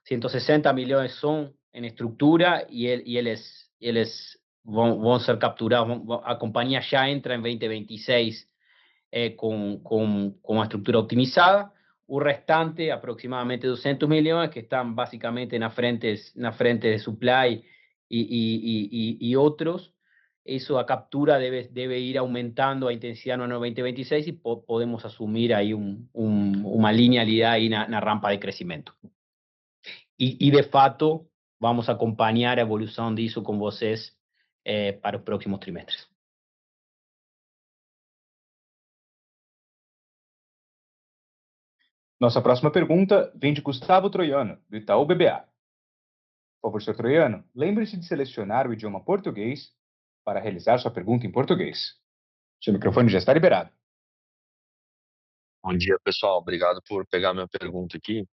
160 millones son en estructura y ellos van a ser capturados. A compañía ya entra en 2026 con una estructura optimizada. O restante, aproximadamente 200 millones, que están básicamente en las frentes de supply y otros. Eso a captura debe ir aumentando a intensidad en el 2026 y podemos asumir ahí una linealidad ahí en la rampa de crecimiento. E de fato, vamos acompanhar a evolução disso com vocês para os próximos trimestres. Nossa próxima pergunta vem de Gustavo Troiano, do Itaú BBA. Por favor, Sr. Troiano, lembre-se de selecionar o idioma português para realizar sua pergunta em português. Seu microfone já está liberado. Bom dia, pessoal. Obrigado por pegar minha pergunta aqui.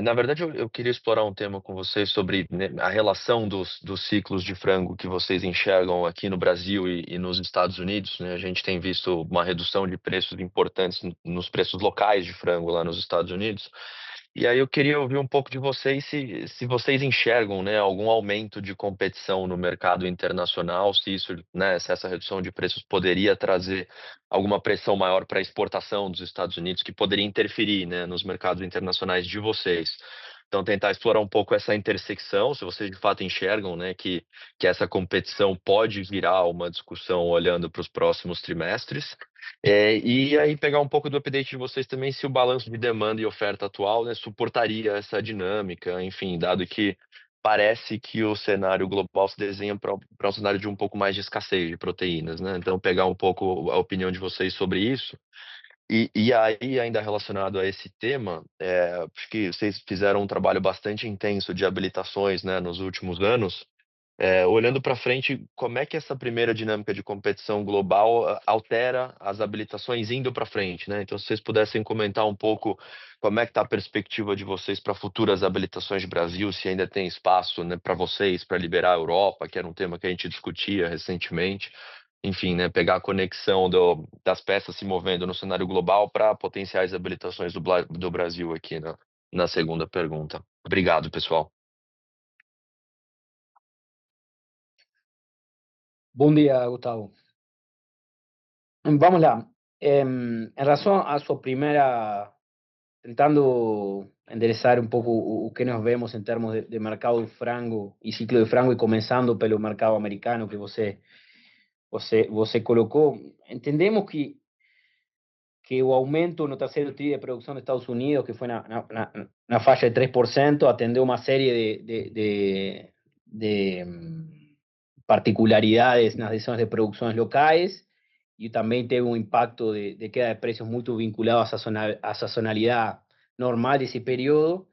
Na verdade, eu queria explorar um tema com vocês sobre, né, a relação dos ciclos de frango que vocês enxergam aqui no Brasil e nos Estados Unidos, né? A gente tem visto uma redução de preços importantes nos preços locais de frango lá nos Estados Unidos. E aí eu queria ouvir um pouco de vocês se vocês enxergam, né, algum aumento de competição no mercado internacional, se isso, né, se essa redução de preços poderia trazer alguma pressão maior para a exportação dos Estados Unidos, que poderia interferir, né, nos mercados internacionais de vocês. Então, tentar explorar um pouco essa intersecção, se vocês de fato enxergam, né, que essa competição pode virar uma discussão olhando para os próximos trimestres. E aí pegar um pouco do update de vocês também, se o balanço de demanda e oferta atual, né, suportaria essa dinâmica, enfim, dado que parece que o cenário global se desenha para um cenário de um pouco mais de escassez de proteínas, né? Então, pegar um pouco a opinião de vocês sobre isso. E aí, ainda relacionado a esse tema, acho que vocês fizeram um trabalho bastante intenso de habilitações, né, nos últimos anos. Olhando para frente, como é que essa primeira dinâmica de competição global altera as habilitações indo para frente, né? Então, se vocês pudessem comentar um pouco como é que está a perspectiva de vocês para futuras habilitações de Brasil, se ainda tem espaço, né, para vocês para liberar a Europa, que era um tema que a gente discutia recentemente. Enfim, né, pegar a conexão das peças se movendo no cenário global para potenciais habilitações do Brasil aqui na segunda pergunta. Obrigado, pessoal. Bom dia, Gustavo. Vamos lá. Em relação à sua primeira, tentando endereçar um pouco o que nós vemos em termos de mercado de frango e ciclo de frango, e começando pelo mercado americano que você colocou, entendemos que o aumento no terceiro TRI de produção dos Estados Unidos, que foi na faixa de 3%, atendeu uma série de particularidades nas decisões de produções locais, e também teve um impacto de queda de preços muito vinculado à sazonalidade normal desse período,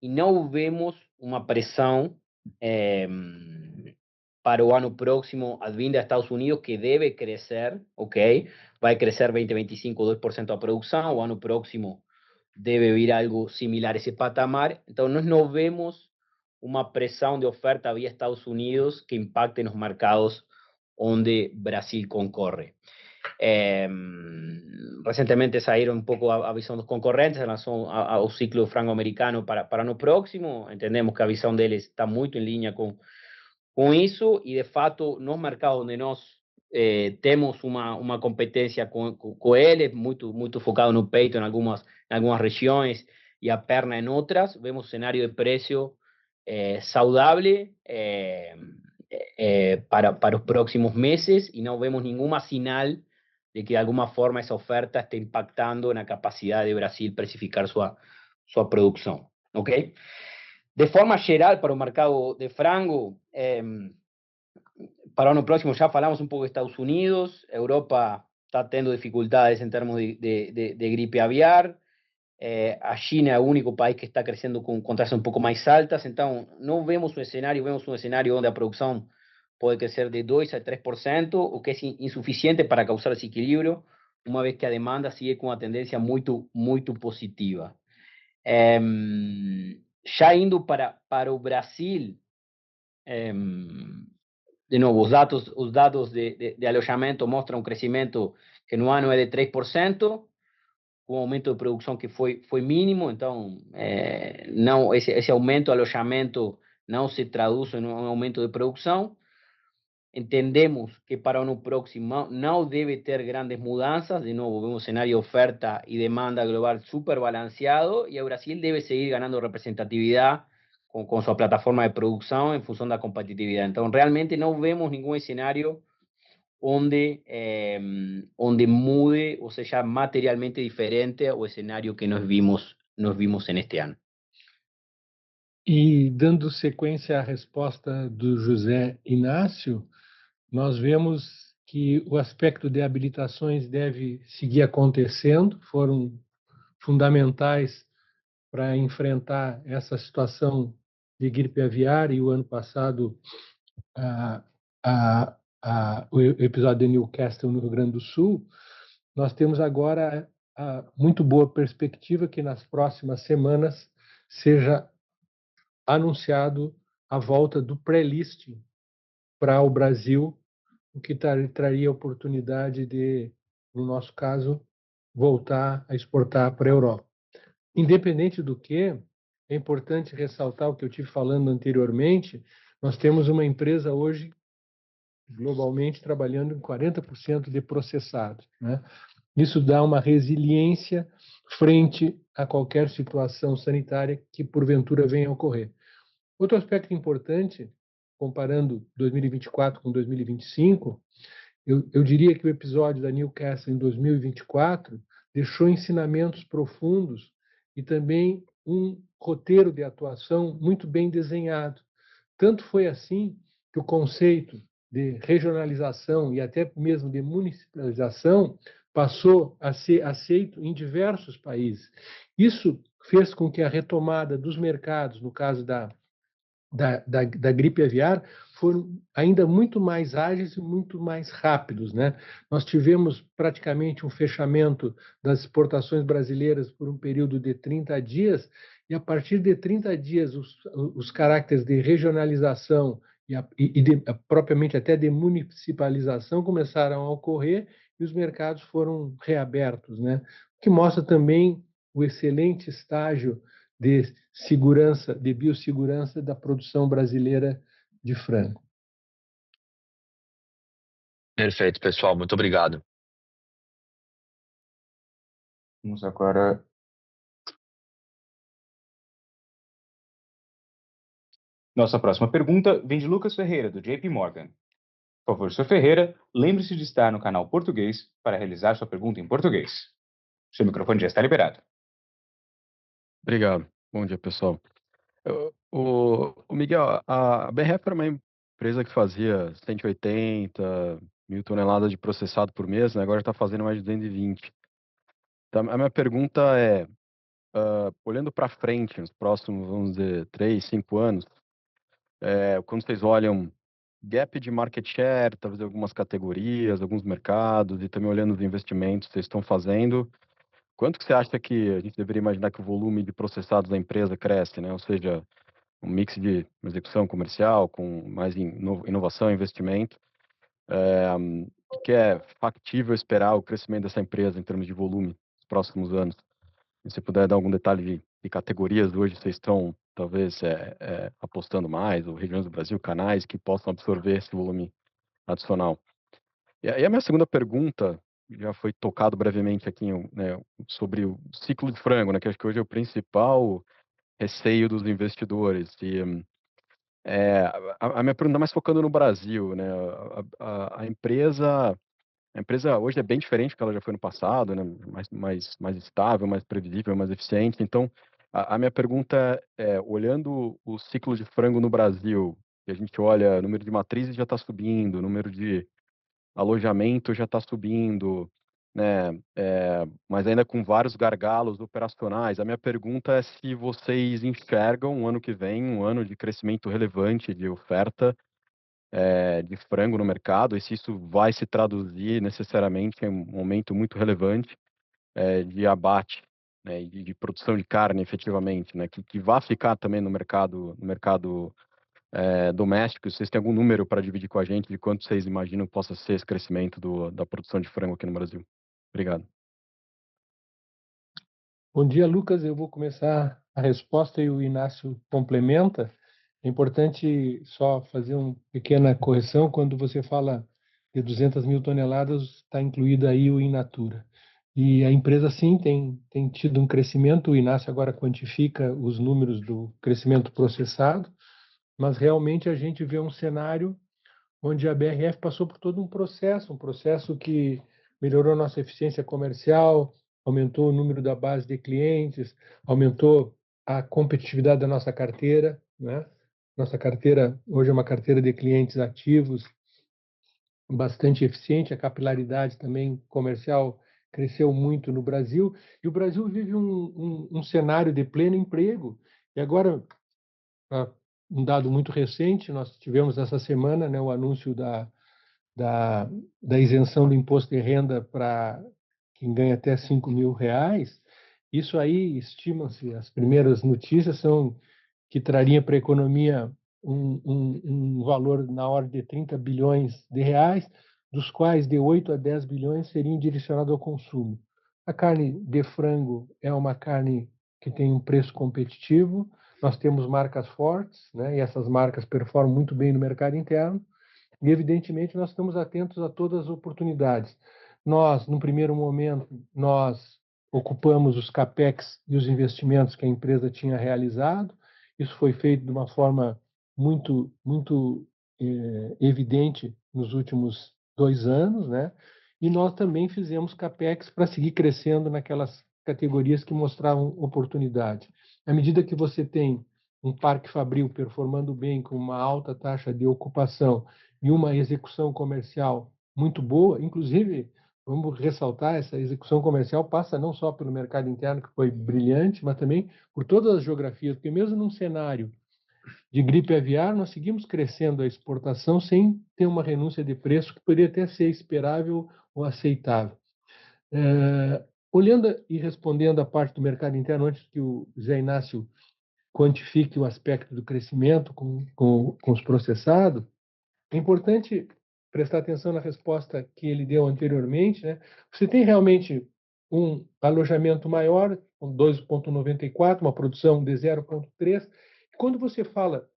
e não vemos uma pressão para o ano próximo advinda dos Estados Unidos, que deve crescer, ok? Vai crescer 2025, 2% a produção, o ano próximo deve vir algo similar a esse patamar. Então, nós não vemos uma pressão de oferta via Estados Unidos que impacte nos mercados onde Brasil concorre. Recentemente saíram um pouco a visão dos concorrentes em relação ao ciclo frango-americano para ano próximo. Entendemos que a visão deles está muito em linha com isso, e de fato, nos mercados onde nós temos uma competência com eles, muito focado no peito em algumas regiões e a perna em outras, vemos cenário de preço saudável para os próximos meses, e não vemos nenhuma sinal de que de alguma forma essa oferta esté impactando na capacidade de Brasil precificar sua produção, ok? De forma geral, para o mercado de frango, para o ano próximo já falamos um pouco de Estados Unidos, Europa está tendo dificuldades em termos de gripe aviar, a China é o único país que está crescendo com taxas um pouco mais altas, então não vemos um cenário onde a produção pode crescer de 2% a 3%, o que é insuficiente para causar esse equilíbrio, uma vez que a demanda sigue com uma tendência muito positiva. Já indo para o Brasil, de novo, os dados de alojamento mostram um crescimento que no ano é de 3%, com um aumento de produção que foi mínimo, então não, esse aumento de alojamento não se traduz em um aumento de produção. Entendemos que para o ano próximo não deve ter grandes mudanças, de novo, vemos um cenário de oferta e demanda global super balanceado, e o Brasil deve seguir ganhando representatividade com sua plataforma de produção em função da competitividade. Então, realmente não vemos nenhum cenário onde mude ou seja materialmente diferente o escenario que nos vimos en este año. E dando sequência à resposta do José Inácio, nós vemos que o aspecto de habilitações deve seguir acontecendo, foram fundamentais para enfrentar essa situação de gripe aviária, e o ano passado o episódio de Newcastle no Rio Grande do Sul. Nós temos agora a muito boa perspectiva que nas próximas semanas seja anunciado a volta do pré-listing para o Brasil, o que traria a oportunidade de, no nosso caso, voltar a exportar para a Europa. Independente do que, é importante ressaltar o que eu tive falando anteriormente, nós temos uma empresa hoje, globalmente, trabalhando em 40% de processados, né? Isso dá uma resiliência frente a qualquer situação sanitária que, porventura, venha a ocorrer. Outro aspecto importante, comparando 2024 com 2025, eu diria que o episódio da Newcastle em 2024 deixou ensinamentos profundos e também um roteiro de atuação muito bem desenhado. Tanto foi assim que o conceito de regionalização e até mesmo de municipalização passou a ser aceito em diversos países. Isso fez com que a retomada dos mercados, no caso da gripe aviária, foram ainda muito mais ágeis e muito mais rápidos, né? Nós tivemos praticamente um fechamento das exportações brasileiras por um período de 30 dias, e a partir de 30 dias os caracteres de regionalização propriamente até de municipalização começaram a ocorrer e os mercados foram reabertos, né? O que mostra também o excelente estágio de segurança, de biossegurança da produção brasileira de frango. Perfeito, pessoal. Muito obrigado. Vamos agora. Nossa próxima pergunta vem de Lucas Ferreira, do JP Morgan. Por favor, Sr. Ferreira, lembre-se de estar no canal português para realizar sua pergunta em português. Seu microfone já está liberado. Obrigado. Bom dia, pessoal. O Miguel, a BRF era uma empresa que fazia 180 mil toneladas de processado por mês, né? Agora está fazendo mais de 220. Então, a minha pergunta é, olhando para frente, nos próximos, vamos dizer, 3, 5 anos, quando vocês olham gap de market share, talvez algumas categorias, alguns mercados, e também olhando os investimentos que vocês estão fazendo, quanto que você acha que a gente deveria imaginar que o volume de processados da empresa cresce, né? Ou seja, um mix de execução comercial com mais inovação e investimento, que é factível esperar o crescimento dessa empresa em termos de volume nos próximos anos? Se você puder dar algum detalhe de categorias hoje, vocês estão talvez apostando mais, ou regiões do Brasil, canais que possam absorver esse volume adicional. E aí a minha segunda pergunta já foi tocado brevemente aqui, né, sobre o ciclo de frango, né, que acho que hoje é o principal receio dos investidores. E a minha pergunta é mais focando no Brasil, né? A empresa hoje é bem diferente do que ela já foi no passado, né? Mais estável, mais previsível, mais eficiente. Então, a minha pergunta é, olhando o ciclo de frango no Brasil, que a gente olha, o número de matrizes já está subindo, o número de alojamento já está subindo, né? Mas ainda com vários gargalos operacionais. A minha pergunta é se vocês enxergam um ano que vem, um ano de crescimento relevante de oferta de frango no mercado, e se isso vai se traduzir necessariamente em um aumento muito relevante de abate, né, e de produção de carne, efetivamente, né, que vai ficar também no mercado doméstico. Vocês têm algum número para dividir com a gente de quanto vocês imaginam que possa ser esse crescimento da produção de frango aqui no Brasil? Obrigado. Bom dia, Lucas. Eu vou começar a resposta e o Inácio complementa. É importante só fazer uma pequena correção. Quando você fala de 200 mil toneladas, está incluído aí o in natura. E a empresa, sim, tem tido um crescimento. O Inácio agora quantifica os números do crescimento processado, mas realmente a gente vê um cenário onde a BRF passou por todo um processo que melhorou nossa eficiência comercial, aumentou o número da base de clientes, aumentou a competitividade da nossa carteira, né? Nossa carteira hoje é uma carteira de clientes ativos, bastante eficiente, a capilaridade também comercial cresceu muito no Brasil, e o Brasil vive um cenário de pleno emprego. E agora, um dado muito recente, nós tivemos essa semana, né, o anúncio da isenção do imposto de renda para quem ganha até R$ 5.000. Isso aí, estimam-se, as primeiras notícias são que traria para a economia um valor na ordem de 30 bilhões de reais, dos quais de 8 a 10 bilhões seriam direcionados ao consumo. A carne de frango é uma carne que tem um preço competitivo, nós temos marcas fortes, né, e essas marcas performam muito bem no mercado interno, e evidentemente nós estamos atentos a todas as oportunidades. Nós, no primeiro momento, nós ocupamos os capex e os investimentos que a empresa tinha realizado. Isso foi feito de uma forma muito evidente nos últimos 2 anos, né? E nós também fizemos capex para seguir crescendo naquelas categorias que mostravam oportunidade. À medida que você tem um parque fabril performando bem, com uma alta taxa de ocupação e uma execução comercial muito boa, inclusive, vamos ressaltar, essa execução comercial passa não só pelo mercado interno, que foi brilhante, mas também por todas as geografias, porque mesmo num cenário de gripe aviar, nós seguimos crescendo a exportação sem ter uma renúncia de preço que poderia até ser esperável ou aceitável. Olhando e respondendo a parte do mercado interno, antes que o Zé Inácio quantifique o aspecto do crescimento com os processados, é importante prestar atenção na resposta que ele deu anteriormente, né? Você tem realmente um alojamento maior, com 2,94, uma produção de 0,3. Quando você fala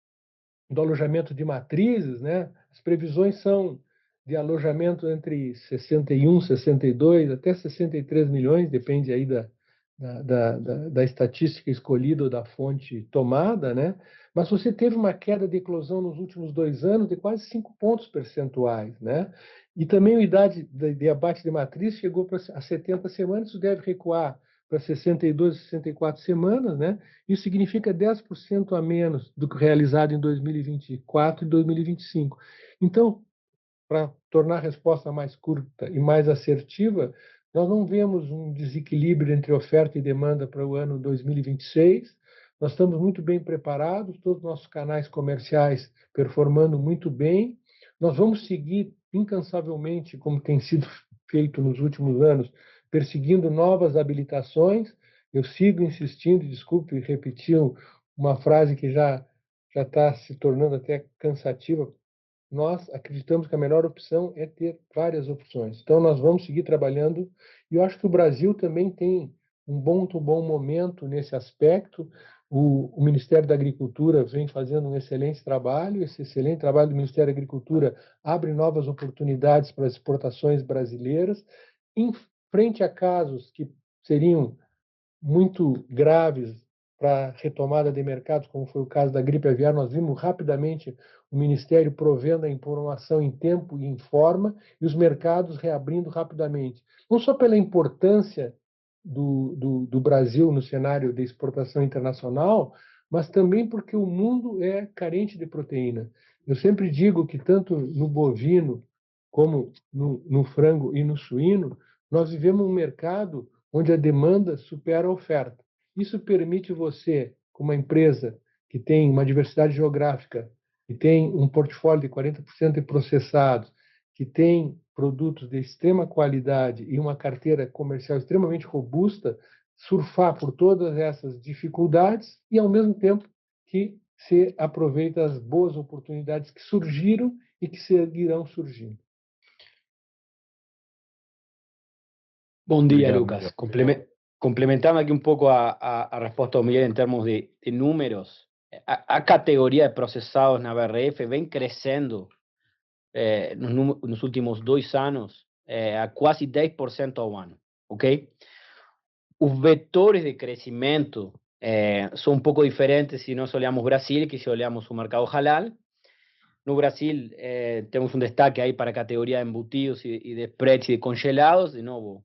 do alojamento de matrizes, né, as previsões são de alojamento entre 61, 62, até 63 milhões, depende aí da estatística escolhida ou da fonte tomada, né? Mas você teve uma queda de eclosão nos últimos 2 anos de quase 5 pontos percentuais, né? E também a idade de abate de matriz chegou a 70 semanas, isso deve recuar para 62, 64 semanas, né? Isso significa 10% a menos do que realizado em 2024 e 2025. Então, para tornar a resposta mais curta e mais assertiva, nós não vemos um desequilíbrio entre oferta e demanda para o ano 2026. Nós estamos muito bem preparados, todos os nossos canais comerciais performando muito bem. Nós vamos seguir incansavelmente, como tem sido feito nos últimos anos, perseguindo novas habilitações. Eu sigo insistindo, desculpe repetir uma frase que já está se tornando até cansativa. Nós acreditamos que a melhor opção é ter várias opções. Então, nós vamos seguir trabalhando, e eu acho que o Brasil também tem um bom momento nesse aspecto. O Ministério da Agricultura vem fazendo um excelente trabalho, esse excelente trabalho do Ministério da Agricultura abre novas oportunidades para as exportações brasileiras, em frente a casos que seriam muito graves para a retomada de mercados, como foi o caso da gripe aviar. Nós vimos rapidamente o Ministério provendo a informação em tempo e em forma, e os mercados reabrindo rapidamente. Não só pela importância do Brasil no cenário de exportação internacional, mas também porque o mundo é carente de proteína. Eu sempre digo que tanto no bovino, como no frango e no suíno, nós vivemos um mercado onde a demanda supera a oferta. Isso permite você, como uma empresa que tem uma diversidade geográfica, que tem um portfólio de 40% de processados, que tem produtos de extrema qualidade e uma carteira comercial extremamente robusta, surfar por todas essas dificuldades e, ao mesmo tempo, que se aproveita as boas oportunidades que surgiram e que seguirão surgindo. Bom dia, Obrigado, Lucas. Miguel. Complementando aqui um pouco a resposta do Miguel em termos de números, a categoria de processados na BRF vem crescendo nos últimos 2 anos a quase 10% ao ano, ok? Os vetores de crescimento são um pouco diferentes se nós olhamos Brasil que se olhamos o mercado halal. No Brasil temos um destaque aí para a categoria de embutidos e de spreads e de congelados, de novo.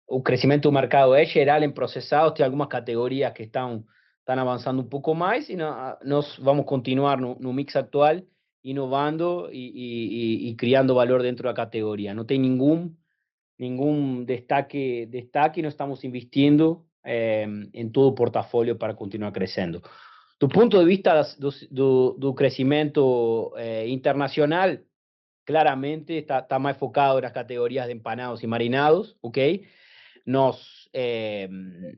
o crescimento do mercado é geral em processados, tem algumas categorias que estão avançando um pouco mais e nós vamos continuar no mix atual, inovando e criando valor dentro da categoria. Não tem nenhum destaque, nós estamos investindo em todo o portafólio para continuar crescendo. Do ponto de vista do crescimento internacional, claramente está más enfocado en las categorías de empanados y marinados, ¿ok? Nos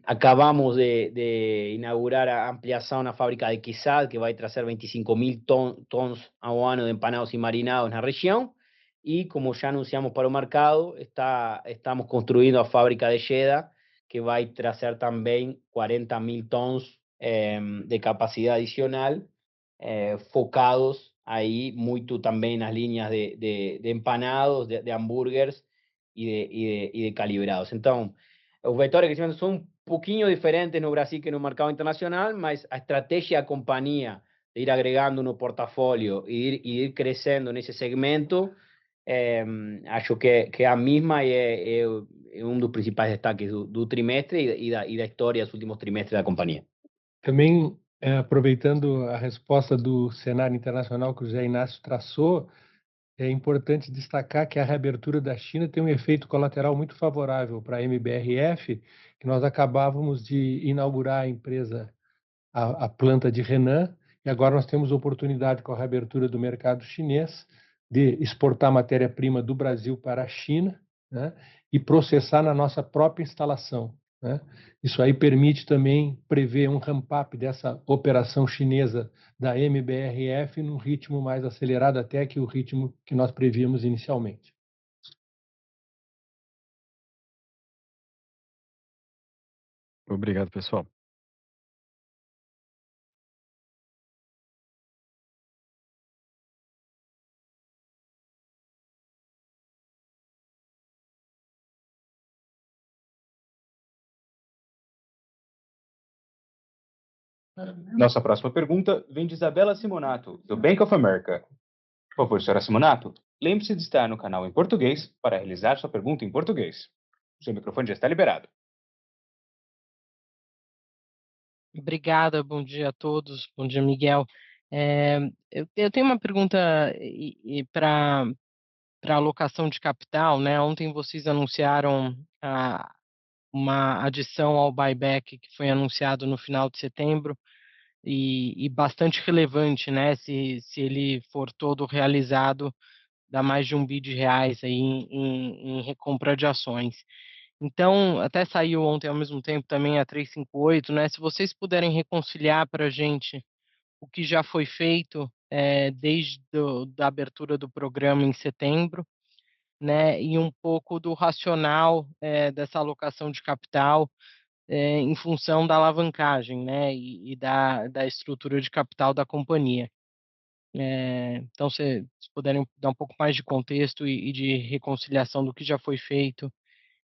acabamos de inaugurar a ampliación una fábrica de quesad que va a traer 25.000 tons ao ano de empanados y marinados en la región. Y como ya anunciamos para el mercado, estamos construyendo a fábrica de cheddar que va a traer también 40.000 tons de capacidad adicional, focados ahí muito también las líneas de empanados, de hambúrgueres y de calibrados. Entonces, los vectores de crecimiento son un poquinho diferentes no Brasil que no mercado internacional, mas a estrategia da compañía de ir agregando no portafolio y ir creciendo en ese segmento, acho que é a mesma e é um dos principais destaques do trimestre e da história dos últimos trimestres da companhia. Também, aproveitando a resposta do cenário internacional que o Zé Inácio traçou, é importante destacar que a reabertura da China tem um efeito colateral muito favorável para a MBRF, que nós acabávamos de inaugurar a empresa, a planta de Henan, e agora nós temos oportunidade com a reabertura do mercado chinês de exportar matéria-prima do Brasil para a China, né, e processar na nossa própria instalação, né? Isso aí permite também prever um ramp-up dessa operação chinesa da MBRF num ritmo mais acelerado até que o ritmo que nós prevíamos inicialmente. Obrigado, pessoal. Nossa próxima pergunta vem de Isabela Simonato, do Bank of America. Por favor, senhora Simonato, lembre-se de estar no canal em português para realizar sua pergunta em português. O seu microfone já está liberado. Obrigada, bom dia a todos, bom dia, Miguel. Eu tenho uma pergunta para alocação de capital, né? Ontem vocês anunciaram uma adição ao buyback que foi anunciado no final de setembro e bastante relevante, né? Se ele for todo realizado, dá mais de R$1 bilhão aí em recompra de ações. Então, até saiu ontem ao mesmo tempo também a 358, né? Se vocês puderem reconciliar para a gente o que já foi feito desde da abertura do programa em setembro, né? E um pouco do racional dessa alocação de capital em função da alavancagem, né? E da estrutura de capital da companhia. Então, se puderem dar um pouco mais de contexto e de reconciliação do que já foi feito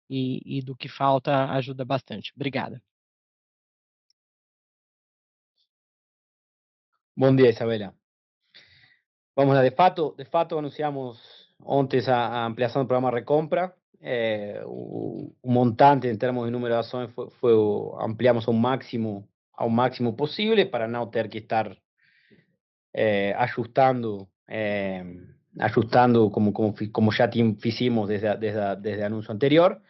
e do que falta, ajuda bastante. Obrigada. Bom dia, Isabela. Vamos lá, de fato anunciamos ontem a ampliação do programa Recompra. O montante em termos de número de ações ampliamos ao máximo possível para não ter que estar ajustando como já fizemos desde o anúncio anterior.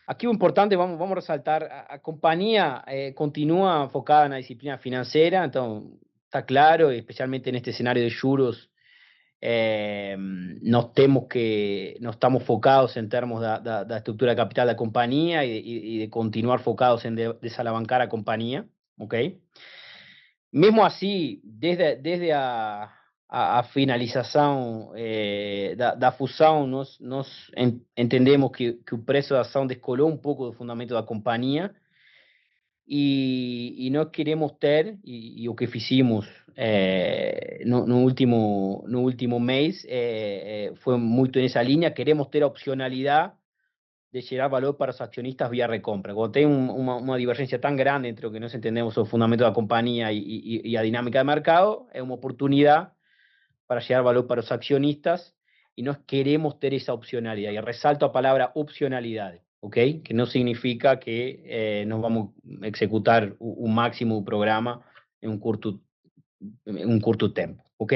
Aqui o importante, vamos resaltar, a companhia continua focada na disciplina financeira, então está claro, especialmente neste cenário de juros, nós estamos focados em termos da estrutura de capital da companhia e de continuar focados em desalavancar a companhia, ok? Mesmo assim, desde a finalização da fusão, nós entendemos que o preço da ação descolou um pouco do fundamento da companhia e nós queremos ter, e o que fizemos no último mês foi muito nessa linha, queremos ter a opcionalidade de gerar valor para os acionistas via recompra. Quando tem uma divergência tão grande entre o que nós entendemos o fundamento da companhia e a dinâmica de mercado, é uma oportunidade para gerar valor para os acionistas e nós queremos ter essa opcionalidade. E ressalto a palavra opcionalidade, ¿ok? Que no significa que nos vamos a executar un máximo programa en un curto tempo, ¿ok?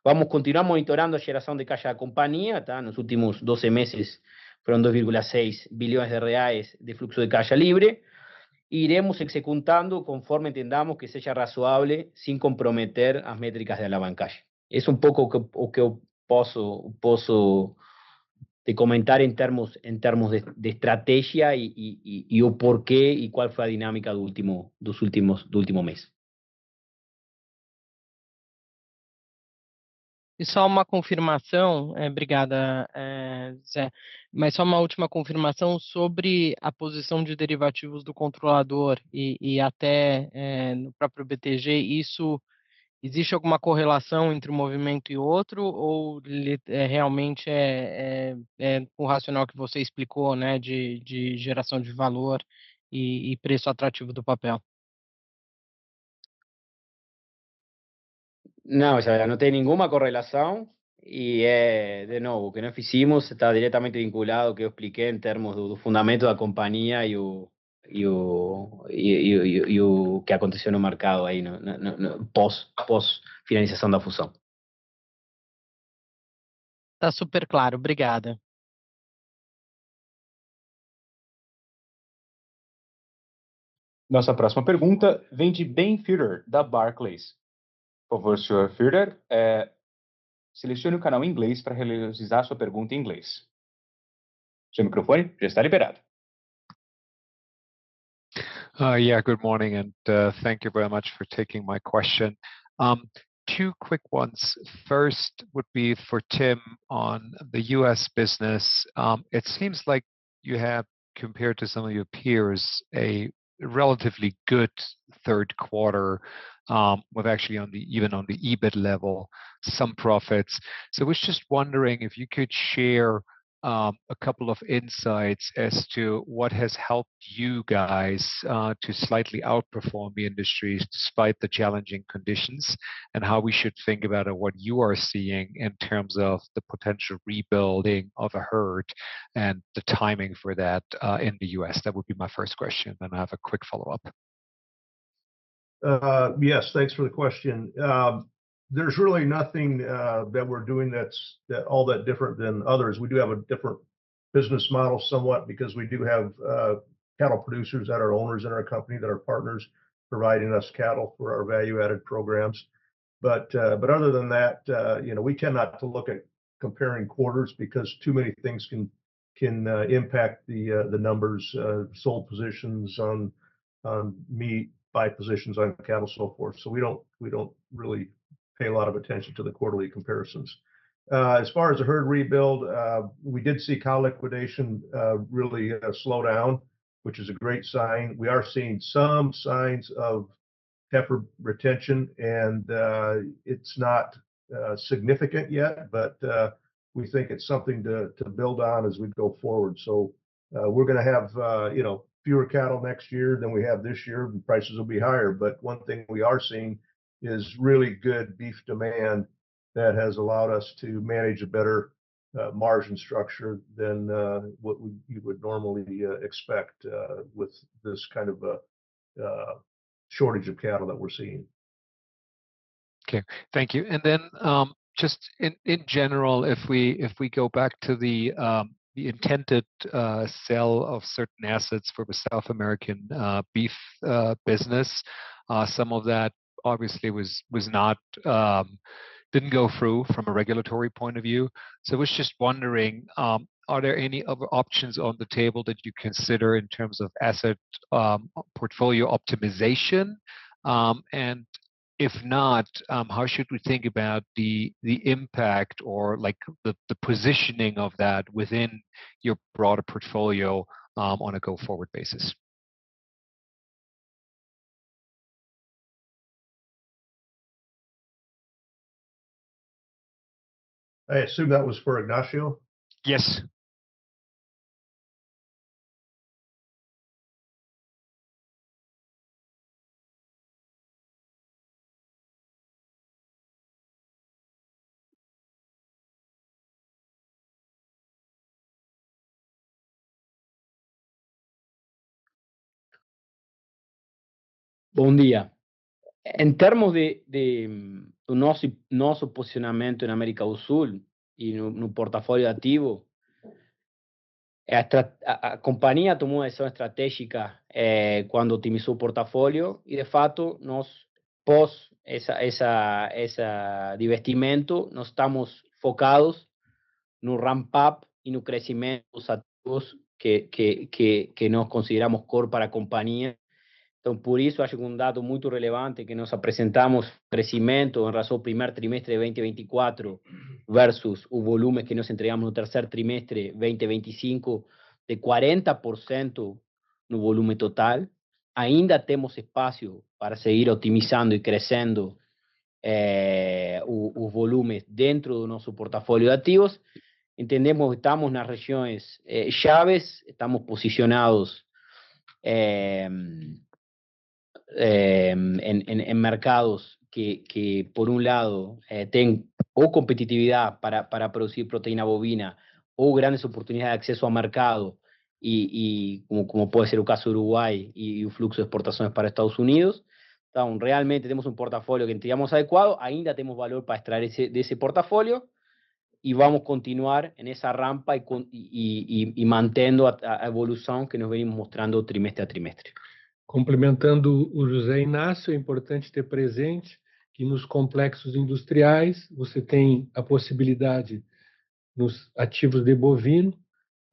Vamos a continuar monitorando a geração de caixa da companhia, tá? Nos últimos 12 meses foram 2,6 bilhões de reais de fluxo de caixa livre. E iremos executando conforme entendamos que seja razoável, sem comprometer as métricas de alavancagem. Esse é um pouco o que eu posso te comentar em termos de estratégia e o porquê e qual foi a dinâmica do último mês. E só uma confirmação, obrigada, Zé, mas só uma última confirmação sobre a posição de derivativos do controlador e até no próprio BTG, isso existe alguma correlação entre um movimento e outro, ou realmente o racional que você explicou, né, de geração de valor e preço atrativo do papel? Não, Isabela, não tem nenhuma correlação e de novo, o que nós fizemos está diretamente vinculado ao que eu expliquei em termos do fundamento da companhia e o que aconteceu no mercado aí pós finalização da fusão. Tá super claro, obrigada. Nossa próxima pergunta vem de Ben Führer, da Barclays. Por favor, Sr. Führer, selecione o canal em inglês para realizar sua pergunta em inglês. Seu microfone já está liberado. Yeah, good morning, and thank you very much for taking my question. Two quick ones. First would be for Tim on the US business. It seems like you have, compared to some of your peers, a relatively good third quarter, with actually even on the EBIT level, some profits. So I was just wondering if you could share a couple of insights as to what has helped you guys to slightly outperform the industries despite the challenging conditions, and how we should think about what you are seeing in terms of the potential rebuilding of a herd and the timing for that in the US. That would be my first question. Then I have a quick follow-up. Yes, thanks for the question. There's really nothing that we're doing that's all that different than others. We do have a different business model somewhat because we do have cattle producers that are owners in our company that are partners providing us cattle for our value-added programs. But other than that, we tend not to look at comparing quarters because too many things can impact the numbers, sold positions on meat, buy positions on cattle, so forth. So we don't really pay a lot of attention to the quarterly comparisons. As far as the herd rebuild, we did see cow liquidation really slow down, which is a great sign. We are seeing some signs of heifer retention, and it's not significant yet, but we think it's something to build on as we go forward. So we're going to have fewer cattle next year than we have this year, and prices will be higher. But one thing we are seeing is really good beef demand that has allowed us to manage a better margin structure than what you would normally expect with this kind of shortage of cattle that we're seeing. Okay, thank you. And then just in general, if we go back to the intended sale of certain assets for the South American beef business, some of that obviously was not didn't go through from a regulatory point of view. So I was just wondering, are there any other options on the table that you consider in terms of asset portfolio optimization? And if not, how should we think about the impact or like the positioning of that within your broader portfolio on a go-forward basis? I assume that was for Ignacio? Yes. Bom dia. Em termos do nosso posicionamento na América do Sul e no portafólio ativo, a companhia tomou uma decisão estratégica quando otimizou o portafólio e, de fato, nós, pós esse divestimento, nós estamos focados no ramp-up e no crescimento dos ativos que nós consideramos core para a companhia. Então, por isso, acho que um dado muito relevante que nós apresentamos crescimento em relação ao primeiro trimestre de 2024 versus o volume que nós entregamos no terceiro trimestre de 2025 de 40% no volume total. Ainda temos espaço para seguir otimizando e crescendo os volumes dentro do nosso portafólio de ativos. Entendemos que estamos nas regiões chaves, estamos posicionados en mercados que por un lado tienen o competitividad para producir proteína bovina o grandes oportunidades de acceso a mercado y como puede ser el caso de Uruguay y un flujo de exportaciones para Estados Unidos. Entonces, realmente tenemos un portafolio que entendíamos adecuado, ainda tenemos valor para extraer de ese portafolio y vamos a continuar en esa rampa y manteniendo a evolución que nos venimos mostrando trimestre a trimestre. Complementando o José Inácio, é importante ter presente que nos complexos industriais você tem a possibilidade, nos ativos de bovino,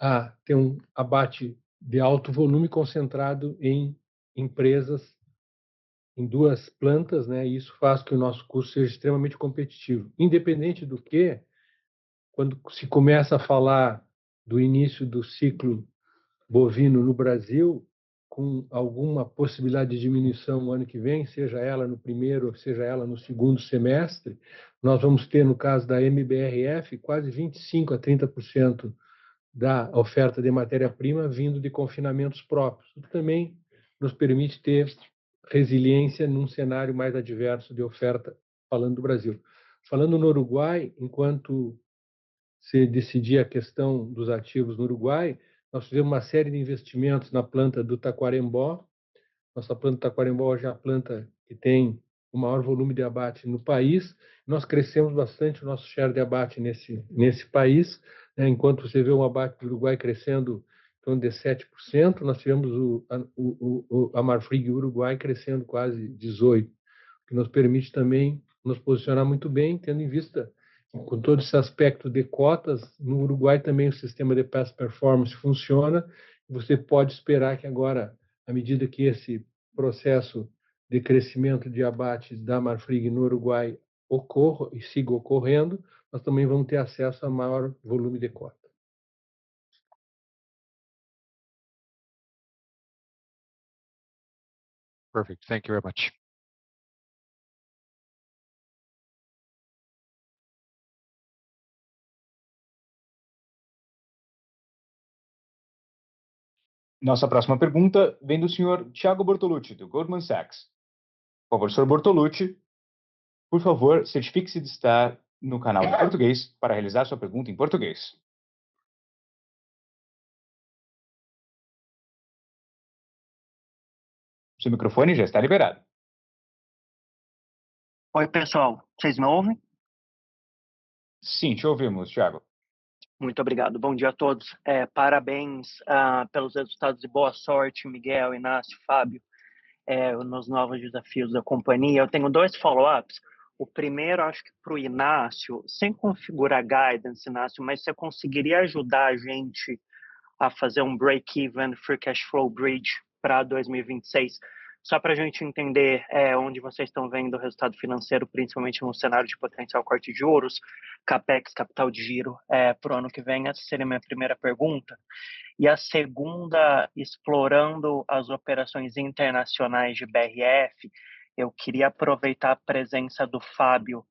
a ter um abate de alto volume concentrado em empresas, em 2 plantas, né? E isso faz que o nosso custo seja extremamente competitivo. Independente do que, quando se começa a falar do início do ciclo bovino no Brasil, com alguma possibilidade de diminuição no ano que vem, seja ela no primeiro, seja ela no segundo semestre, nós vamos ter, no caso da MBRF, quase 25% a 30% da oferta de matéria-prima vindo de confinamentos próprios, o que também nos permite ter resiliência num cenário mais adverso de oferta, falando do Brasil. Falando no Uruguai, enquanto se decidir a questão dos ativos no Uruguai, nós fizemos uma série de investimentos na planta do Taquarembó. Nossa planta do Taquarembó hoje é a planta que tem o maior volume de abate no país. Nós crescemos bastante o nosso share de abate nesse país, né? Enquanto você vê o abate do Uruguai crescendo em torno de 7%, nós tivemos a Marfrig Uruguai crescendo quase 18%, que nos permite também nos posicionar muito bem, tendo em vista, com todo esse aspecto de cotas, no Uruguai também o sistema de past performance funciona. Você pode esperar que agora, à medida que esse processo de crescimento de abate da Marfrig no Uruguai ocorra e siga ocorrendo, nós também vamos ter acesso a maior volume de cota. Perfect. Thank you very much. Nossa próxima pergunta vem do senhor Thiago Bortolucci, do Goldman Sachs. Por favor, senhor Bortolucci, por favor, certifique-se de estar no canal em português para realizar sua pergunta em português. Seu microfone já está liberado. Oi, pessoal. Vocês me ouvem? Sim, te ouvimos, Thiago. Muito obrigado. Bom dia a todos. Parabéns pelos resultados e boa sorte, Miguel, Inácio, Fábio, nos novos desafios da companhia. Eu tenho 2 follow-ups. O primeiro, acho que para o Inácio, sem configurar guidance, Inácio, mas você conseguiria ajudar a gente a fazer um break-even free cash flow bridge para 2026, só para a gente entender onde vocês estão vendo o resultado financeiro, principalmente no cenário de potencial corte de juros, capex, capital de giro, para o ano que vem. Essa seria a minha primeira pergunta. E a segunda, explorando as operações internacionais de BRF, eu queria aproveitar a presença do Fábio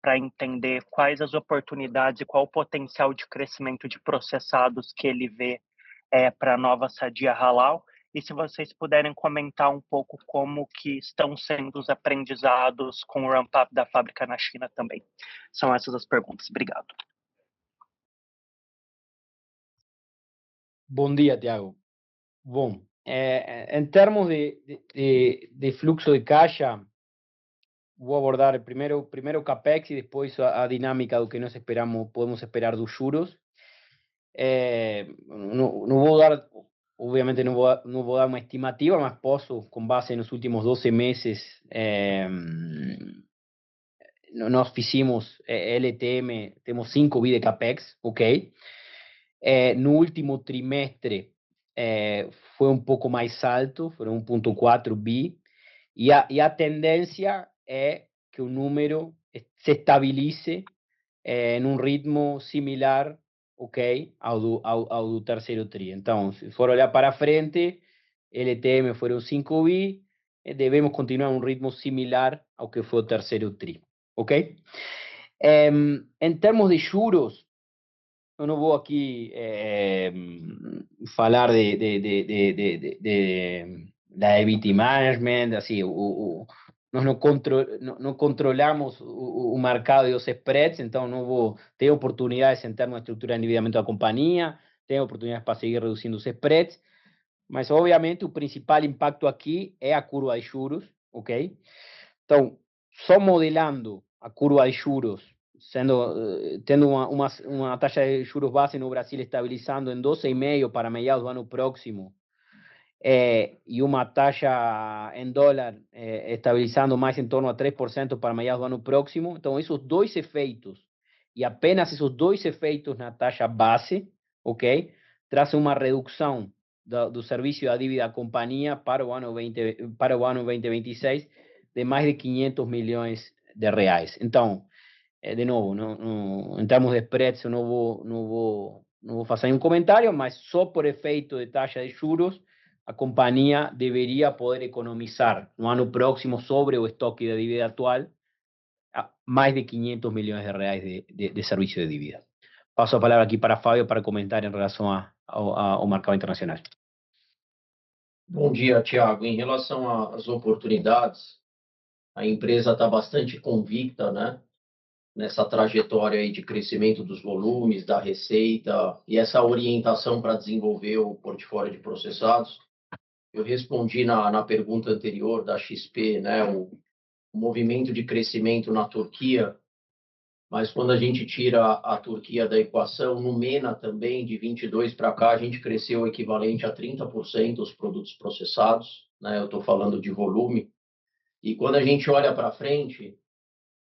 para entender quais as oportunidades e qual o potencial de crescimento de processados que ele vê para a nova Sadia Halal. E se vocês puderem comentar um pouco como que estão sendo os aprendizados com o ramp-up da fábrica na China também. São essas as perguntas. Obrigado. Bom dia, Thiago. Bom, em termos de fluxo de caixa, vou abordar primeiro o CAPEX e depois a dinâmica do que nós podemos esperar dos juros. Não vou dar, obviamente não vou dar uma estimativa, mas posso, com base nos últimos 12 meses, nós fizemos LTM, temos 5 bi de CAPEX, ok? No último trimestre foi um pouco mais alto, foram 1,4 bi, e a tendência é que o número se estabilize em um ritmo similar, ok, ao do terceiro tri. Então, se for olhar para frente, LTM foram 5 bi, devemos continuar um ritmo similar ao que foi o terceiro tri, ok? Em termos de juros, eu não vou aqui falar da equity management, assim, nós não controlamos o mercado e os spreads, então não vou ter oportunidades em termos de estrutura de endividamento da companhia, tem oportunidades para seguir reduzindo os spreads, mas obviamente o principal impacto aqui é a curva de juros, ok? Então, só modelando a curva de juros, tendo uma taxa de juros base no Brasil estabilizando em 12,5 para meados do ano próximo, e uma taxa em dólar estabilizando mais em torno a 3% para meados do ano próximo. Então, esses dois efeitos, e apenas esses dois efeitos na taxa base, ok, trazem uma redução do serviço da dívida da companhia para o ano 2026 de mais de 500 milhões de reais. Então, de novo, em termos de spreads, eu não vou fazer nenhum comentário, mas só por efeito de taxa de juros, a companhia deveria poder economizar no ano próximo sobre o estoque de dívida atual mais de 500 milhões de reais de serviço de dívida. Passo a palavra aqui para Fábio para comentar em relação ao mercado internacional. Bom dia, Thiago. Em relação às oportunidades, a empresa está bastante convicta, né, nessa trajetória aí de crescimento dos volumes, da receita e essa orientação para desenvolver o portfólio de processados. Eu respondi na pergunta anterior da XP, né, o movimento de crescimento na Turquia, mas quando a gente tira a Turquia da equação, no MENA também, de 22 para cá, a gente cresceu o equivalente a 30% os produtos processados, né, eu estou falando de volume, e quando a gente olha para frente,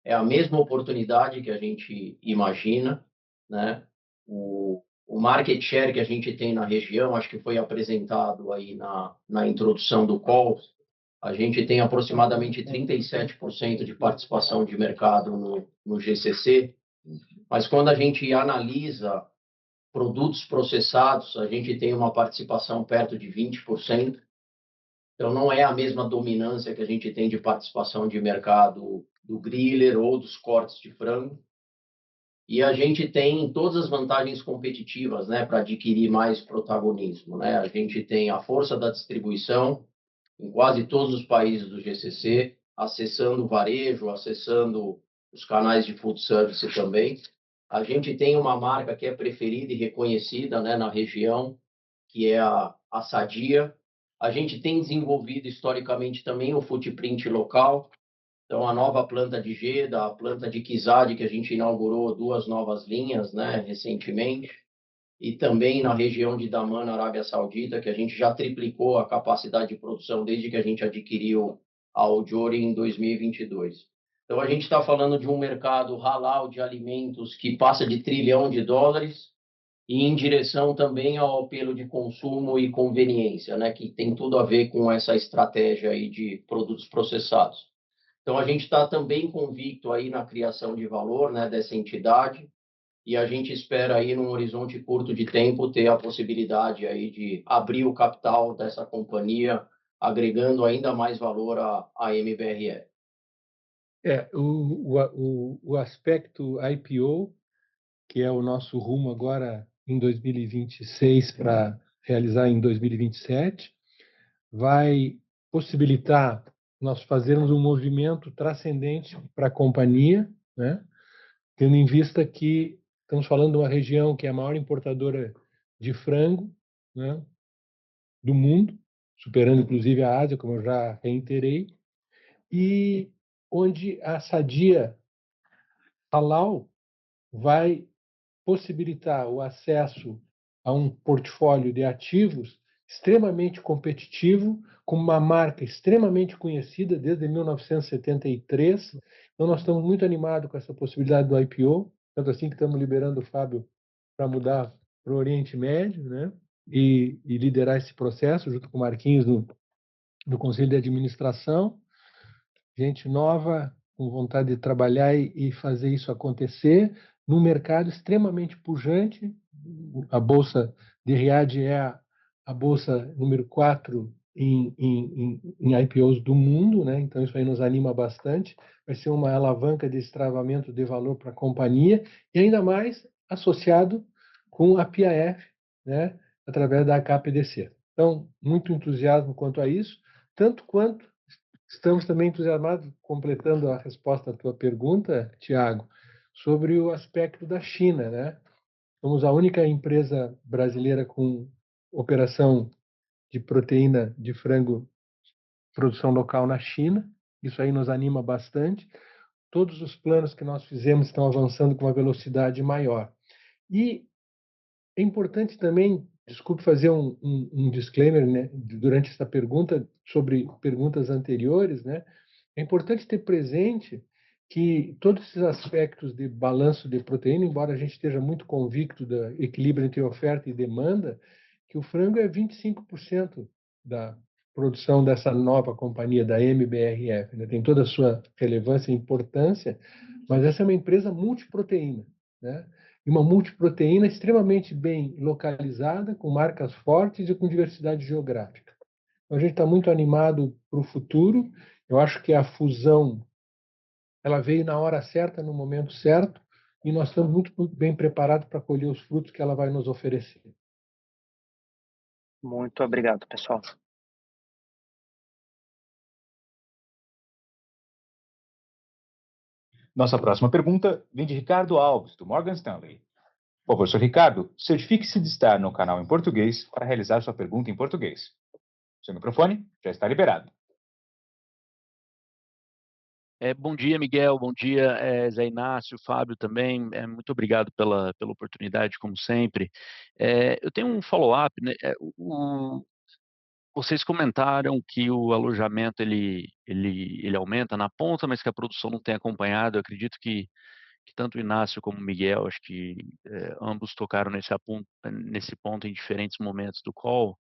é a mesma oportunidade que a gente imagina, né? O market share que a gente tem na região, acho que foi apresentado aí na introdução do call, a gente tem aproximadamente 37% de participação de mercado no GCC, mas quando a gente analisa produtos processados, a gente tem uma participação perto de 20%, então não é a mesma dominância que a gente tem de participação de mercado do griller ou dos cortes de frango. E a gente tem todas as vantagens competitivas, né, para adquirir mais protagonismo, né? A gente tem a força da distribuição em quase todos os países do GCC, acessando o varejo, acessando os canais de food service também. A gente tem uma marca que é preferida e reconhecida, né, na região, que é a Sadia. A gente tem desenvolvido historicamente também o footprint local. Então, a nova planta de Jeddah, a planta de Kizad, que a gente inaugurou 2 novas linhas, né, recentemente, e também na região de Daman, na Arábia Saudita, que a gente já triplicou a capacidade de produção desde que a gente adquiriu a Aljory em 2022. Então, a gente está falando de um mercado halal de alimentos que passa de $1 trilhão e em direção também ao apelo de consumo e conveniência, né, que tem tudo a ver com essa estratégia aí de produtos processados. Então, a gente está também convicto aí na criação de valor, né, dessa entidade, e a gente espera aí, num horizonte curto de tempo, ter a possibilidade aí de abrir o capital dessa companhia, agregando ainda mais valor à MBRE. O aspecto IPO, que é o nosso rumo agora em 2026 para realizar em 2027, vai possibilitar nós fazermos um movimento transcendente para a companhia, né? Tendo em vista que estamos falando de uma região que é a maior importadora de frango, né, do mundo, superando inclusive a Ásia, como eu já reiterei, e onde a Sadia Halal vai possibilitar o acesso a um portfólio de ativos extremamente competitivo, com uma marca extremamente conhecida desde 1973. Então, nós estamos muito animados com essa possibilidade do IPO, tanto assim que estamos liberando o Fábio para mudar para o Oriente Médio, né? E liderar esse processo junto com o Marquinhos no Conselho de Administração. Gente nova, com vontade de trabalhar e fazer isso acontecer, num mercado extremamente pujante. A Bolsa de Riad é a bolsa número 4 em IPOs do mundo, né? Então isso aí nos anima bastante. Vai ser uma alavanca de destravamento de valor para a companhia e ainda mais associado com a PIF, né? Através da HPDC. Então, muito entusiasmo quanto a isso, tanto quanto estamos também entusiasmados, completando a resposta à tua pergunta, Tiago, sobre o aspecto da China, né? Somos a única empresa brasileira com operação de proteína de frango, produção local na China. Isso aí nos anima bastante. Todos os planos que nós fizemos estão avançando com uma velocidade maior. E é importante também, desculpe fazer um disclaimer, né, durante essa pergunta, sobre perguntas anteriores, né? É importante ter presente que todos esses aspectos de balanço de proteína, embora a gente esteja muito convicto do equilíbrio entre oferta e demanda, que o frango é 25% da produção dessa nova companhia, da MBRF, né? Tem toda a sua relevância e importância, mas essa é uma empresa multiproteína, né? E uma multiproteína extremamente bem localizada, com marcas fortes e com diversidade geográfica. Então, a gente está muito animado para o futuro. Eu acho que a fusão ela veio na hora certa, no momento certo, e nós estamos muito bem preparados para colher os frutos que ela vai nos oferecer. Muito obrigado, pessoal. Nossa próxima pergunta vem de Ricardo Alves, do Morgan Stanley. Por favor, Sr. Ricardo, certifique-se de estar no canal em português para realizar sua pergunta em português. Seu microfone já está liberado. Bom dia, Miguel. Bom dia, Zé Inácio, Fábio também. Muito obrigado pela oportunidade, como sempre. Eu tenho um follow-up, né? Vocês comentaram que o alojamento ele aumenta na ponta, mas que a produção não tem acompanhado. Eu acredito que tanto o Inácio como o Miguel, acho que ambos tocaram nesse ponto em diferentes momentos do call.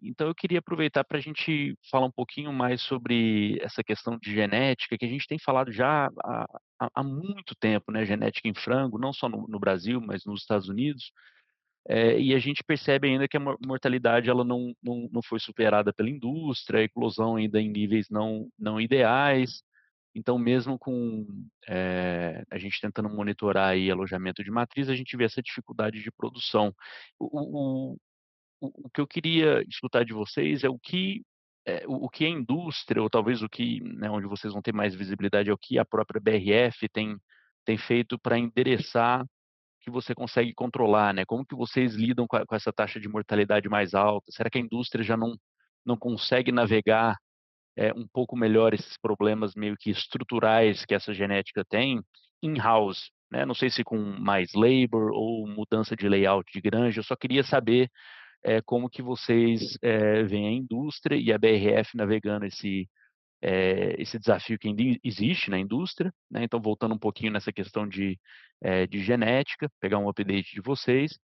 Então eu queria aproveitar para a gente falar um pouquinho mais sobre essa questão de genética, que a gente tem falado já há muito tempo, né? Genética em frango, não só no Brasil, mas nos Estados Unidos. E a gente percebe ainda que a mortalidade ela não foi superada pela indústria, a eclosão ainda em níveis não ideais. Então, mesmo com a gente tentando monitorar aí alojamento de matriz, a gente vê essa dificuldade de produção. O que eu queria escutar de vocês é o que a indústria, ou talvez o que, né, onde vocês vão ter mais visibilidade, é o que a própria BRF tem feito para endereçar que você consegue controlar, né? Como que vocês lidam com essa taxa de mortalidade mais alta? Será que a indústria já não consegue navegar um pouco melhor esses problemas meio que estruturais que essa genética tem in-house, né? Não sei se com mais labor ou mudança de layout de granja. Eu só queria saber como que vocês veem a indústria e a BRF navegando esse desafio que ainda existe na indústria, né? Então, voltando um pouquinho nessa questão de genética, pegar um update de vocês.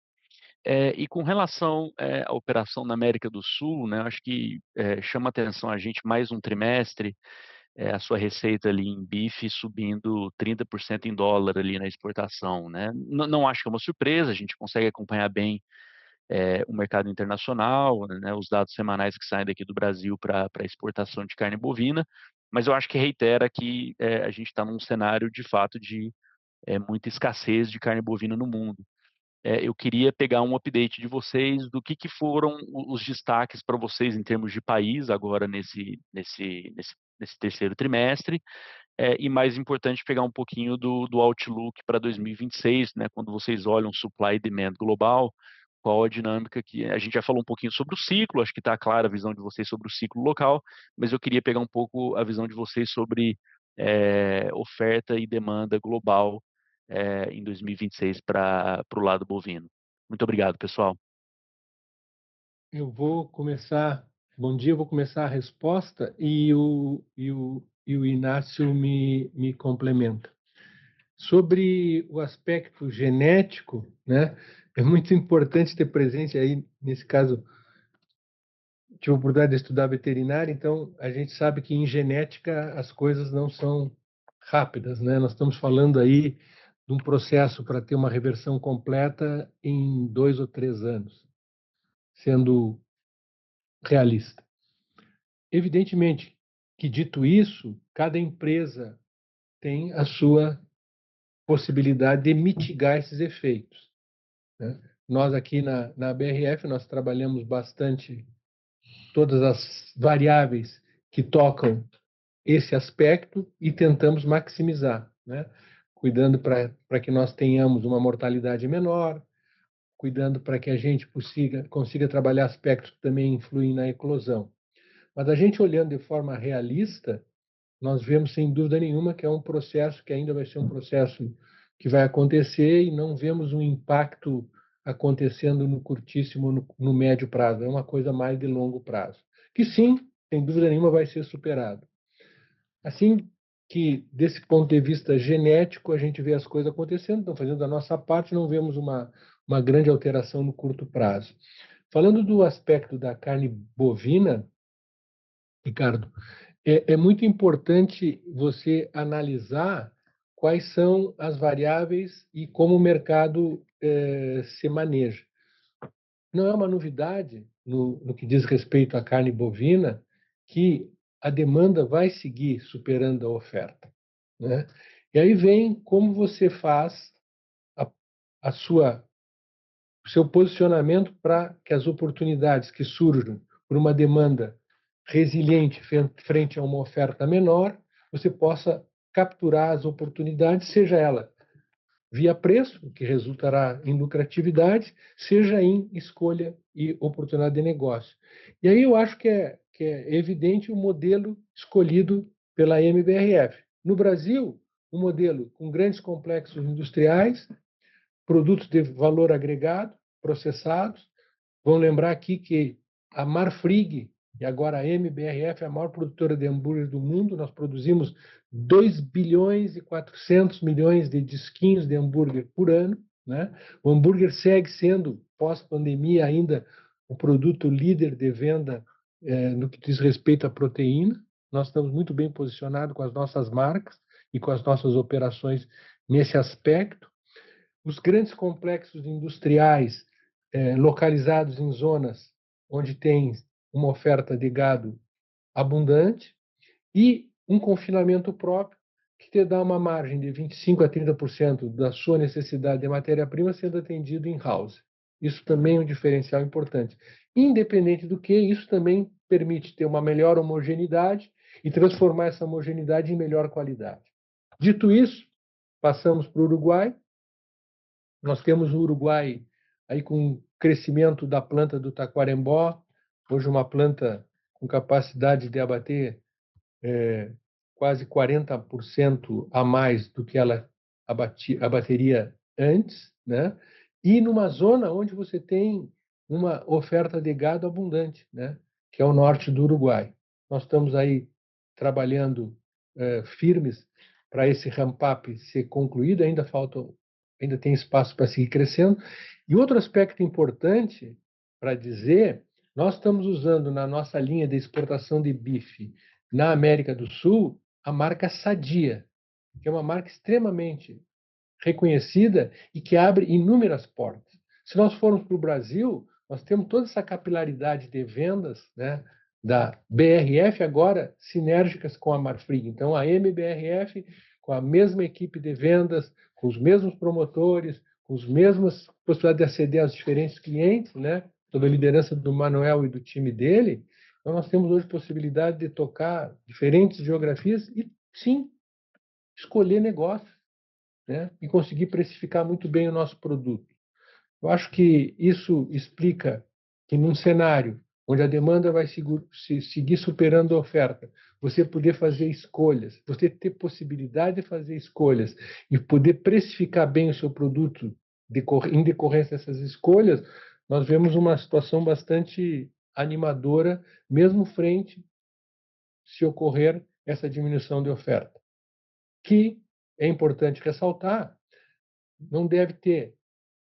E com relação à operação na América do Sul, né, acho que chama atenção a gente mais um trimestre, a sua receita ali em bife subindo 30% em dólar ali na exportação, né? Não acho que é uma surpresa, a gente consegue acompanhar bem o mercado internacional, né, os dados semanais que saem daqui do Brasil para exportação de carne bovina, mas eu acho que reitera que a gente está num cenário de fato de muita escassez de carne bovina no mundo. Eu queria pegar um update de vocês do que foram os destaques para vocês em termos de país agora nesse terceiro trimestre, e mais importante, pegar um pouquinho do outlook para 2026, né, quando vocês olham supply e demand global, qual a dinâmica que a gente já falou um pouquinho sobre o ciclo, acho que está clara a visão de vocês sobre o ciclo local, mas eu queria pegar um pouco a visão de vocês sobre oferta e demanda global em 2026 para o lado bovino. Muito obrigado, pessoal. Eu vou começar. Bom dia, eu vou começar a resposta e o Inácio me complementa. Sobre o aspecto genético, né, é muito importante ter presente aí, nesse caso, tive a oportunidade de estudar veterinária, então a gente sabe que em genética as coisas não são rápidas, né? Nós estamos falando aí de um processo para ter uma reversão completa em 2 ou 3 anos, sendo realista. Evidentemente que, dito isso, cada empresa tem a sua possibilidade de mitigar esses efeitos, né? Nós aqui na BRF, nós trabalhamos bastante todas as variáveis que tocam esse aspecto e tentamos maximizar, né? Cuidando para que nós tenhamos uma mortalidade menor, cuidando para que a gente consiga trabalhar aspectos que também influem na eclosão. Mas a gente olhando de forma realista, nós vemos sem dúvida nenhuma que é um processo que ainda vai ser um processo que vai acontecer e não vemos um impacto acontecendo no curtíssimo, no médio prazo. É uma coisa mais de longo prazo. Que sim, sem dúvida nenhuma, vai ser superado. Assim que, desse ponto de vista genético, a gente vê as coisas acontecendo, estão fazendo a nossa parte, não vemos uma grande alteração no curto prazo. Falando do aspecto da carne bovina, Ricardo, é muito importante você analisar quais são as variáveis e como o mercado se maneja. Não é uma novidade, no que diz respeito à carne bovina, que a demanda vai seguir superando a oferta, né? E aí vem como você faz o seu posicionamento para que as oportunidades que surjam por uma demanda resiliente frente a uma oferta menor, você possa capturar as oportunidades, seja ela via preço, que resultará em lucratividade, seja em escolha e oportunidade de negócio. E aí eu acho que é evidente o modelo escolhido pela MBRF. No Brasil, um modelo com grandes complexos industriais, produtos de valor agregado, processados. Vamos lembrar aqui que a Marfrig e agora a MBRF é a maior produtora de hambúrguer do mundo. Nós produzimos 2 bilhões e 400 milhões de disquinhos de hambúrguer por ano, né? O hambúrguer segue sendo, pós-pandemia, ainda o produto líder de venda no que diz respeito à proteína. Nós estamos muito bem posicionados com as nossas marcas e com as nossas operações nesse aspecto. Os grandes complexos industriais localizados em zonas onde tem uma oferta de gado abundante e um confinamento próprio que te dá uma margem de 25% a 30% da sua necessidade de matéria-prima sendo atendido in-house. Isso também é um diferencial importante. Independente do que, isso também permite ter uma melhor homogeneidade e transformar essa homogeneidade em melhor qualidade. Dito isso, passamos para o Uruguai. Nós temos o Uruguai aí com o crescimento da planta do Taquarembó, hoje uma planta com capacidade de abater quase 40% a mais do que ela abateria antes, né? E numa zona onde você tem uma oferta de gado abundante, né? Que é o norte do Uruguai. Nós estamos aí trabalhando firmes para esse ramp-up ser concluído, ainda tem espaço para seguir crescendo. E outro aspecto importante para dizer, nós estamos usando na nossa linha de exportação de bife na América do Sul a marca Sadia, que é uma marca extremamente reconhecida e que abre inúmeras portas. Se nós formos para o Brasil, nós temos toda essa capilaridade de vendas, né, da BRF agora sinérgicas com a Marfrig. Então, a MBRF, com a mesma equipe de vendas, com os mesmos promotores, com as mesmas possibilidades de aceder aos diferentes clientes, né, sob a liderança do Manuel e do time dele. Então, nós temos hoje possibilidade de tocar diferentes geografias e, sim, escolher negócios, né, e conseguir precificar muito bem o nosso produto. Eu acho que isso explica que num cenário onde a demanda vai seguir superando a oferta, você poder fazer escolhas, você ter possibilidade de fazer escolhas e poder precificar bem o seu produto em decorrência dessas escolhas, nós vemos uma situação bastante animadora, mesmo frente se ocorrer essa diminuição de oferta. Que é importante ressaltar, não deve ter,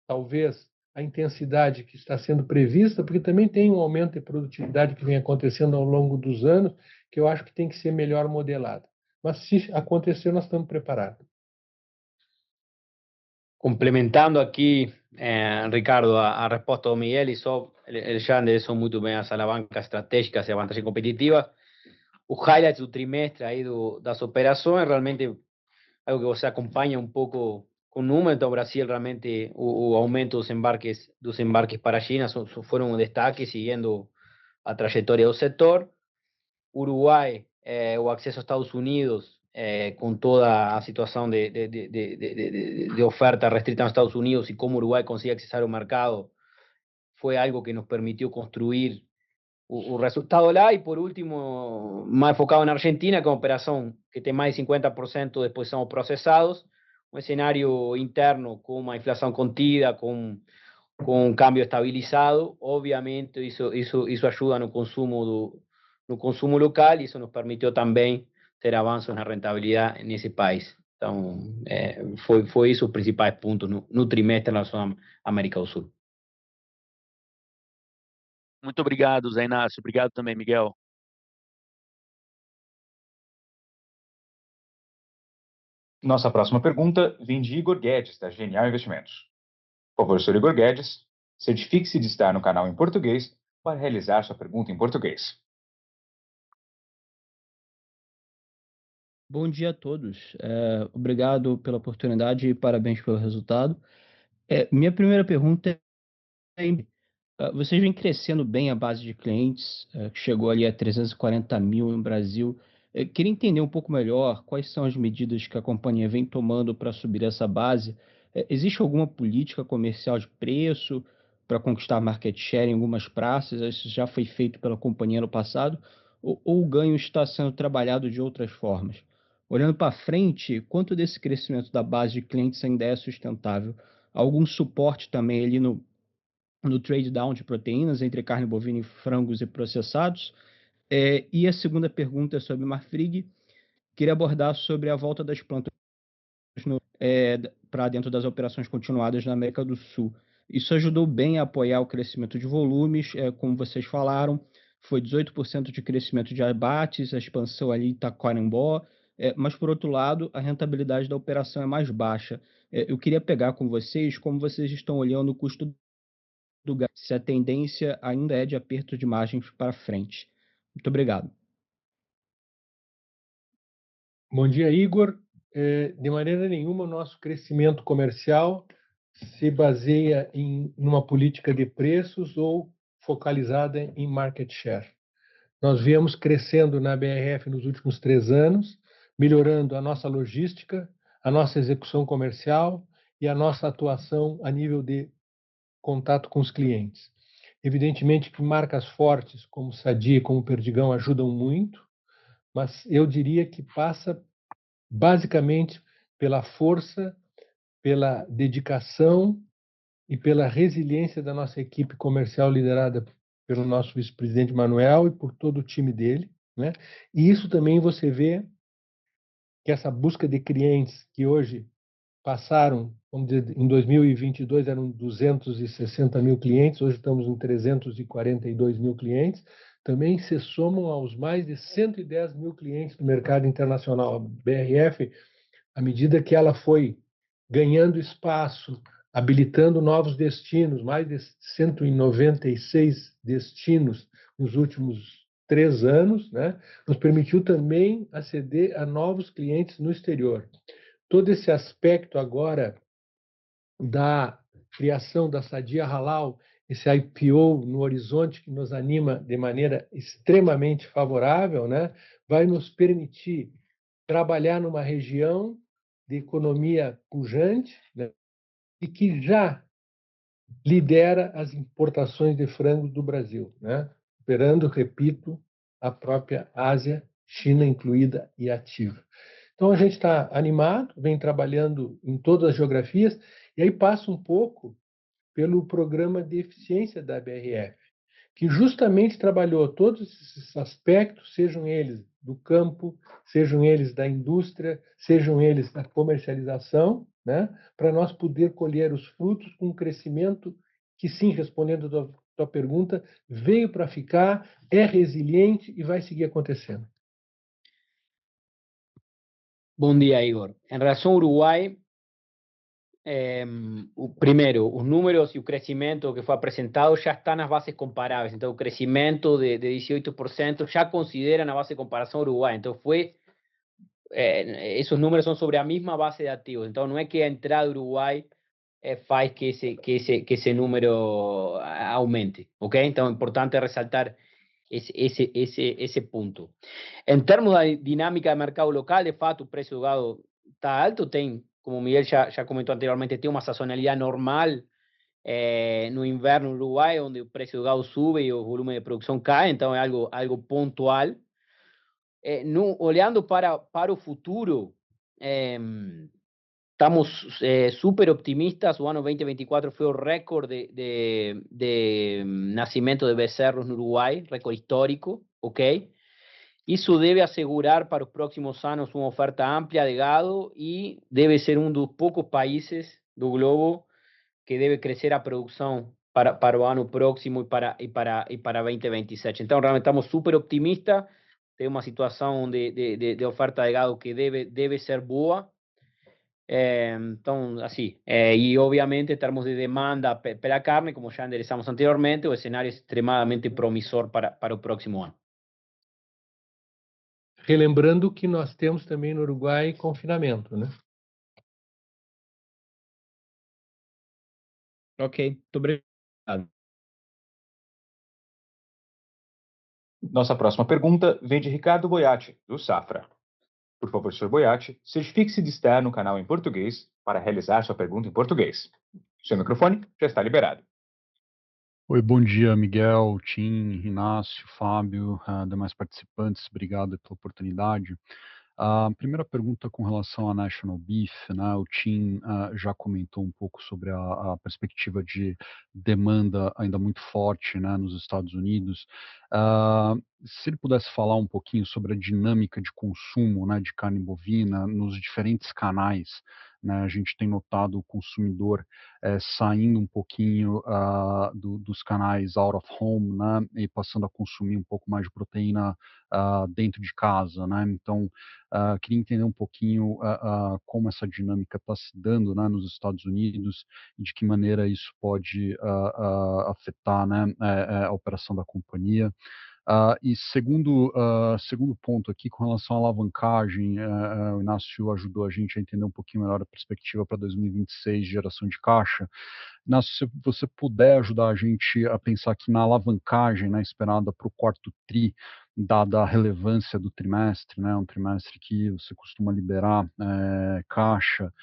talvez, a intensidade que está sendo prevista, porque também tem um aumento de produtividade que vem acontecendo ao longo dos anos, que eu acho que tem que ser melhor modelado. Mas se acontecer, nós estamos preparados. Complementando aqui, Ricardo, a resposta do Miguel, e só ele já endereçou muito bem as alavancas estratégicas e a vantagem competitiva. O highlight do trimestre aí das operações, realmente algo que você acompanha um pouco com número. Então, o Brasil realmente, o aumento dos embarques para a China foram um destaque, seguindo a trajetória do setor. Uruguai, o acesso aos Estados Unidos, com toda a situação de oferta restrita nos Estados Unidos e como Uruguai conseguia acessar o mercado, foi algo que nos permitiu construir o resultado lá. E por último, más enfocado en Argentina, que es una operación que tiene más de 50% de exposición procesados, un escenario interno con una inflación contida, con un cambio estabilizado, obviamente isso ayuda no consumo local, y eso nos permitió también ter avanços na rentabilidade nesse país. Então, foi isso os principais pontos no trimestre em relação à América do Sul. Muito obrigado, Zé Inácio. Obrigado também, Miguel. Nossa próxima pergunta vem de Igor Guedes, da Genial Investimentos. Por favor, Sr. Igor Guedes, certifique-se de estar no canal em português para realizar sua pergunta em português. Bom dia a todos. Obrigado pela oportunidade e parabéns pelo resultado. Minha primeira pergunta vocês vêm crescendo bem a base de clientes, que chegou ali a 340 mil no Brasil. Queria entender um pouco melhor quais são as medidas que a companhia vem tomando para subir essa base. Existe alguma política comercial de preço para conquistar market share em algumas praças? Isso já foi feito pela companhia no passado? Ou o ganho está sendo trabalhado de outras formas? Olhando para frente, quanto desse crescimento da base de clientes ainda é sustentável? Algum suporte também ali no trade down de proteínas entre carne bovina e frangos e processados? E a segunda pergunta é sobre Marfrig. Queria abordar sobre a volta das plantas para dentro das operações continuadas na América do Sul. Isso ajudou bem a apoiar o crescimento de volumes, como vocês falaram, foi 18% de crescimento de abates, a expansão ali em Taquarembó, mas, por outro lado, a rentabilidade da operação é mais baixa. Eu queria pegar com vocês como vocês estão olhando o custo do gás, se a tendência ainda é de aperto de margens para frente. Muito obrigado. Bom dia, Igor. De maneira nenhuma, o nosso crescimento comercial se baseia em uma política de preços ou focalizada em market share. Nós viemos crescendo na BRF nos últimos 3 anos, melhorando a nossa logística, a nossa execução comercial e a nossa atuação a nível de contato com os clientes. Evidentemente que marcas fortes como Sadia e como Perdigão ajudam muito, mas eu diria que passa basicamente pela força, pela dedicação e pela resiliência da nossa equipe comercial liderada pelo nosso vice-presidente Manuel e por todo o time dele, né? E isso também você vê que essa busca de clientes que hoje passaram, vamos dizer, em 2022 eram 260 mil clientes, hoje estamos em 342 mil clientes, também se somam aos mais de 110 mil clientes do mercado internacional. A BRF, à medida que ela foi ganhando espaço, habilitando novos destinos, mais de 196 destinos nos últimos 3 anos, né, nos permitiu também aceder a novos clientes no exterior. Todo esse aspecto agora da criação da Sadia Halal, esse IPO no horizonte que nos anima de maneira extremamente favorável, né, vai nos permitir trabalhar numa região de economia pujante, né, e que já lidera as importações de frango do Brasil, né? Superando, repito, a própria Ásia, China incluída e ativa. Então a gente está animado, vem trabalhando em todas as geografias, e aí passa um pouco pelo programa de eficiência da BRF, que justamente trabalhou todos esses aspectos, sejam eles do campo, sejam eles da indústria, sejam eles da comercialização, né, para nós poder colher os frutos com um crescimento que, sim, respondendo a tua pergunta, veio para ficar, é resiliente e vai seguir acontecendo. Bom dia, Igor. Em relação ao Uruguai, primeiro, os números e o crescimento que foi apresentado já está nas bases comparáveis. Então, o crescimento de 18% já considera na base de comparação Uruguai. Então, esos números são sobre a mesma base de ativos. Então, não é que a entrada do Uruguai faz que esse número aumente, ok? Então, é importante ressaltar esse ponto. Em termos da dinâmica de mercado local, de fato, o preço do gado está alto, tem, como o Miguel já comentou anteriormente, tem uma sazonalidade normal no inverno no Uruguai, onde o preço do gado sube e o volume de produção cai, então é algo pontual. Olhando para o futuro, estamos súper optimistas. O ano 2024 foi o recorde de nascimento de becerros no Uruguai, recorde histórico, ok? Isso deve assegurar para os próximos anos uma oferta ampla de gado e deve ser um dos poucos países do globo que deve crescer a produção para o ano próximo e para 2027. Então, realmente estamos super optimistas. Tem uma situação de oferta de gado que deve ser boa. Então, assim, e obviamente, em termos de demanda pela carne, como já endereçamos anteriormente, o cenário é extremamente promissor para o próximo ano. Relembrando que nós temos também no Uruguai confinamento, né? Ok, muito obrigado. Nossa próxima pergunta vem de Ricardo Boiati, do Safra. Por favor, Sr. Boiati, certifique-se de estar no canal em português para realizar sua pergunta em português. Seu microfone já está liberado. Oi, bom dia, Miguel, Tim, Inácio, Fábio, demais participantes, obrigado pela oportunidade. A primeira pergunta com relação à National Beef, né? O Tim já comentou um pouco sobre a perspectiva de demanda ainda muito forte, né, nos Estados Unidos. Se ele pudesse falar um pouquinho sobre a dinâmica de consumo, né, de carne bovina nos diferentes canais, né? A gente tem notado o consumidor saindo um pouquinho dos canais out of home, né, e passando a consumir um pouco mais de proteína dentro de casa, né? Então, queria entender um pouquinho como essa dinâmica está se dando, né, nos Estados Unidos e de que maneira isso pode afetar, né, a operação da companhia. E segundo ponto aqui, com relação à alavancagem, o Inácio ajudou a gente a entender um pouquinho melhor a perspectiva para 2026 de geração de caixa. Inácio, se você puder ajudar a gente a pensar aqui na alavancagem, né, esperada para o quarto TRI, dada a relevância do trimestre, né, um trimestre que você costuma liberar caixa,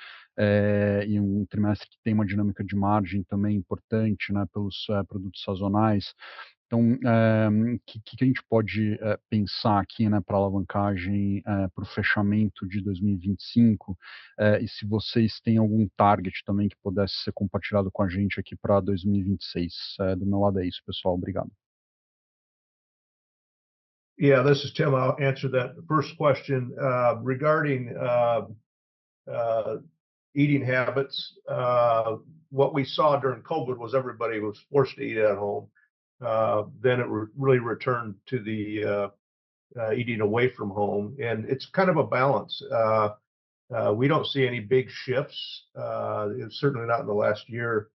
e um trimestre que tem uma dinâmica de margem também importante, né, pelos produtos sazonais. Então, que a gente pode pensar aqui, né, para alavancagem para o fechamento de 2025, e se vocês têm algum target também que pudesse ser compartilhado com a gente aqui para 2026. Do meu lado é isso, pessoal. Obrigado. Yeah, this is Tim. I'll answer that first question regarding eating habits. What we saw during COVID was everybody was forced to eat at home. Then it really returned to the eating away from home, and it's kind of a balance. We don't see any big shifts, certainly not in the last year,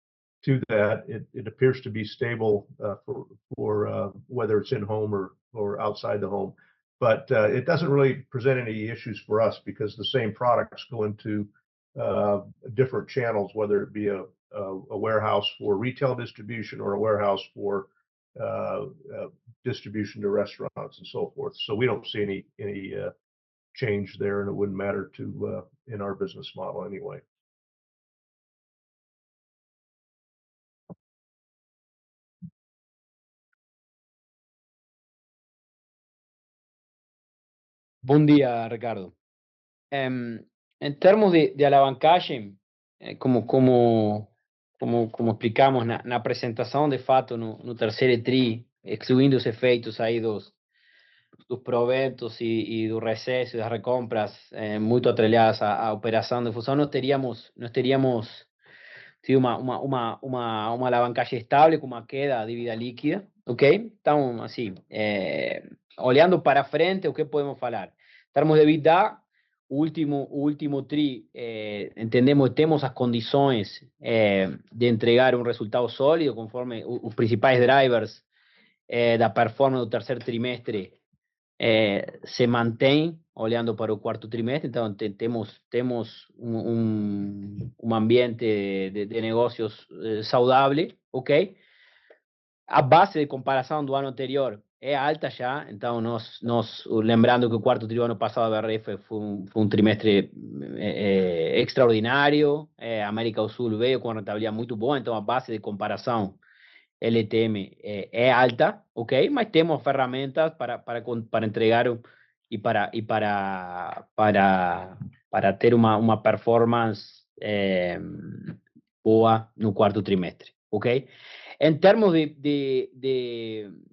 to that. It appears to be stable for whether it's in home or outside the home. But it doesn't really present any issues for us because the same products go into different channels, whether it be a warehouse for retail distribution or a warehouse for distribution to restaurants and so forth. So we don't see any change there, and it wouldn't matter to in our business model anyway. Bom dia, Ricardo. Em termos de alavancagem, como explicamos na apresentação, de fato, no terceiro TRI, excluindo os efeitos aí dos proventos e do recesso e das recompras muito atreladas à operação de fusão, nós teríamos tido uma alavancagem estável com uma queda da dívida líquida, ok? Então, assim, olhando para frente, o que podemos falar? Em termos de EBITDA, o último TRI, entendemos que temos as condições de entregar um resultado sólido, conforme os principais drivers da performance do terceiro trimestre se mantém olhando para o quarto trimestre, então temos um ambiente de negócios saudável, ok? A base de comparação do ano anterior é alta já, então lembrando que o quarto trimestre do ano passado da BRF foi um trimestre extraordinário, a América do Sul veio com uma rentabilidade muito boa, então a base de comparação LTM é alta, ok? Mas temos ferramentas para entregar e para ter uma performance boa no quarto trimestre, ok? Em termos de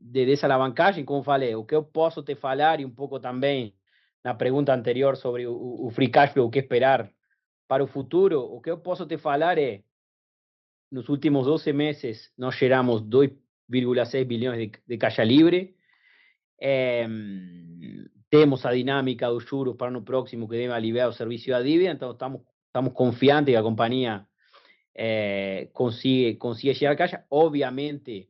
desalavancagem, como falei, o que eu posso te falar e um pouco também na pergunta anterior sobre o free cash flow, o que esperar para o futuro, o que eu posso te falar é nos últimos 12 meses, nós geramos 2,6 bilhões de caixa livre. Temos a dinâmica dos juros para o ano próximo que deve aliviar o serviço da dívida, então estamos confiantes que a companhia consiga chegar a caixa. Obviamente,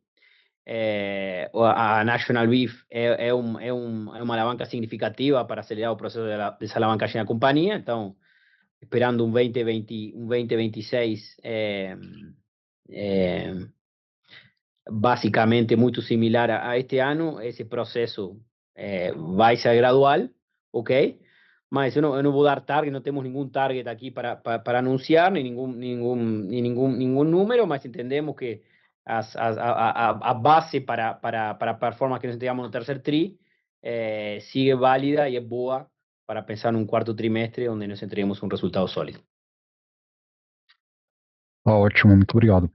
a National Beef é uma alavanca significativa para acelerar o processo de desalavancagem da companhia, então esperando um 2026 básicamente muito similar a este ano. Esse processo vai ser gradual, ok? Mas eu não vou dar target, não temos nenhum target aqui para anunciar, nem nenhum número, mas entendemos que a base para a performance que nós entregamos no terceiro TRI sigue válida e é boa para pensar num quarto trimestre onde nós entregamos um resultado sólido. Ótimo, muito obrigado.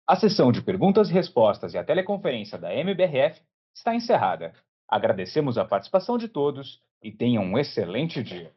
A sessão de perguntas e respostas e a teleconferência da MBRF está encerrada. Agradecemos a participação de todos e tenham um excelente dia.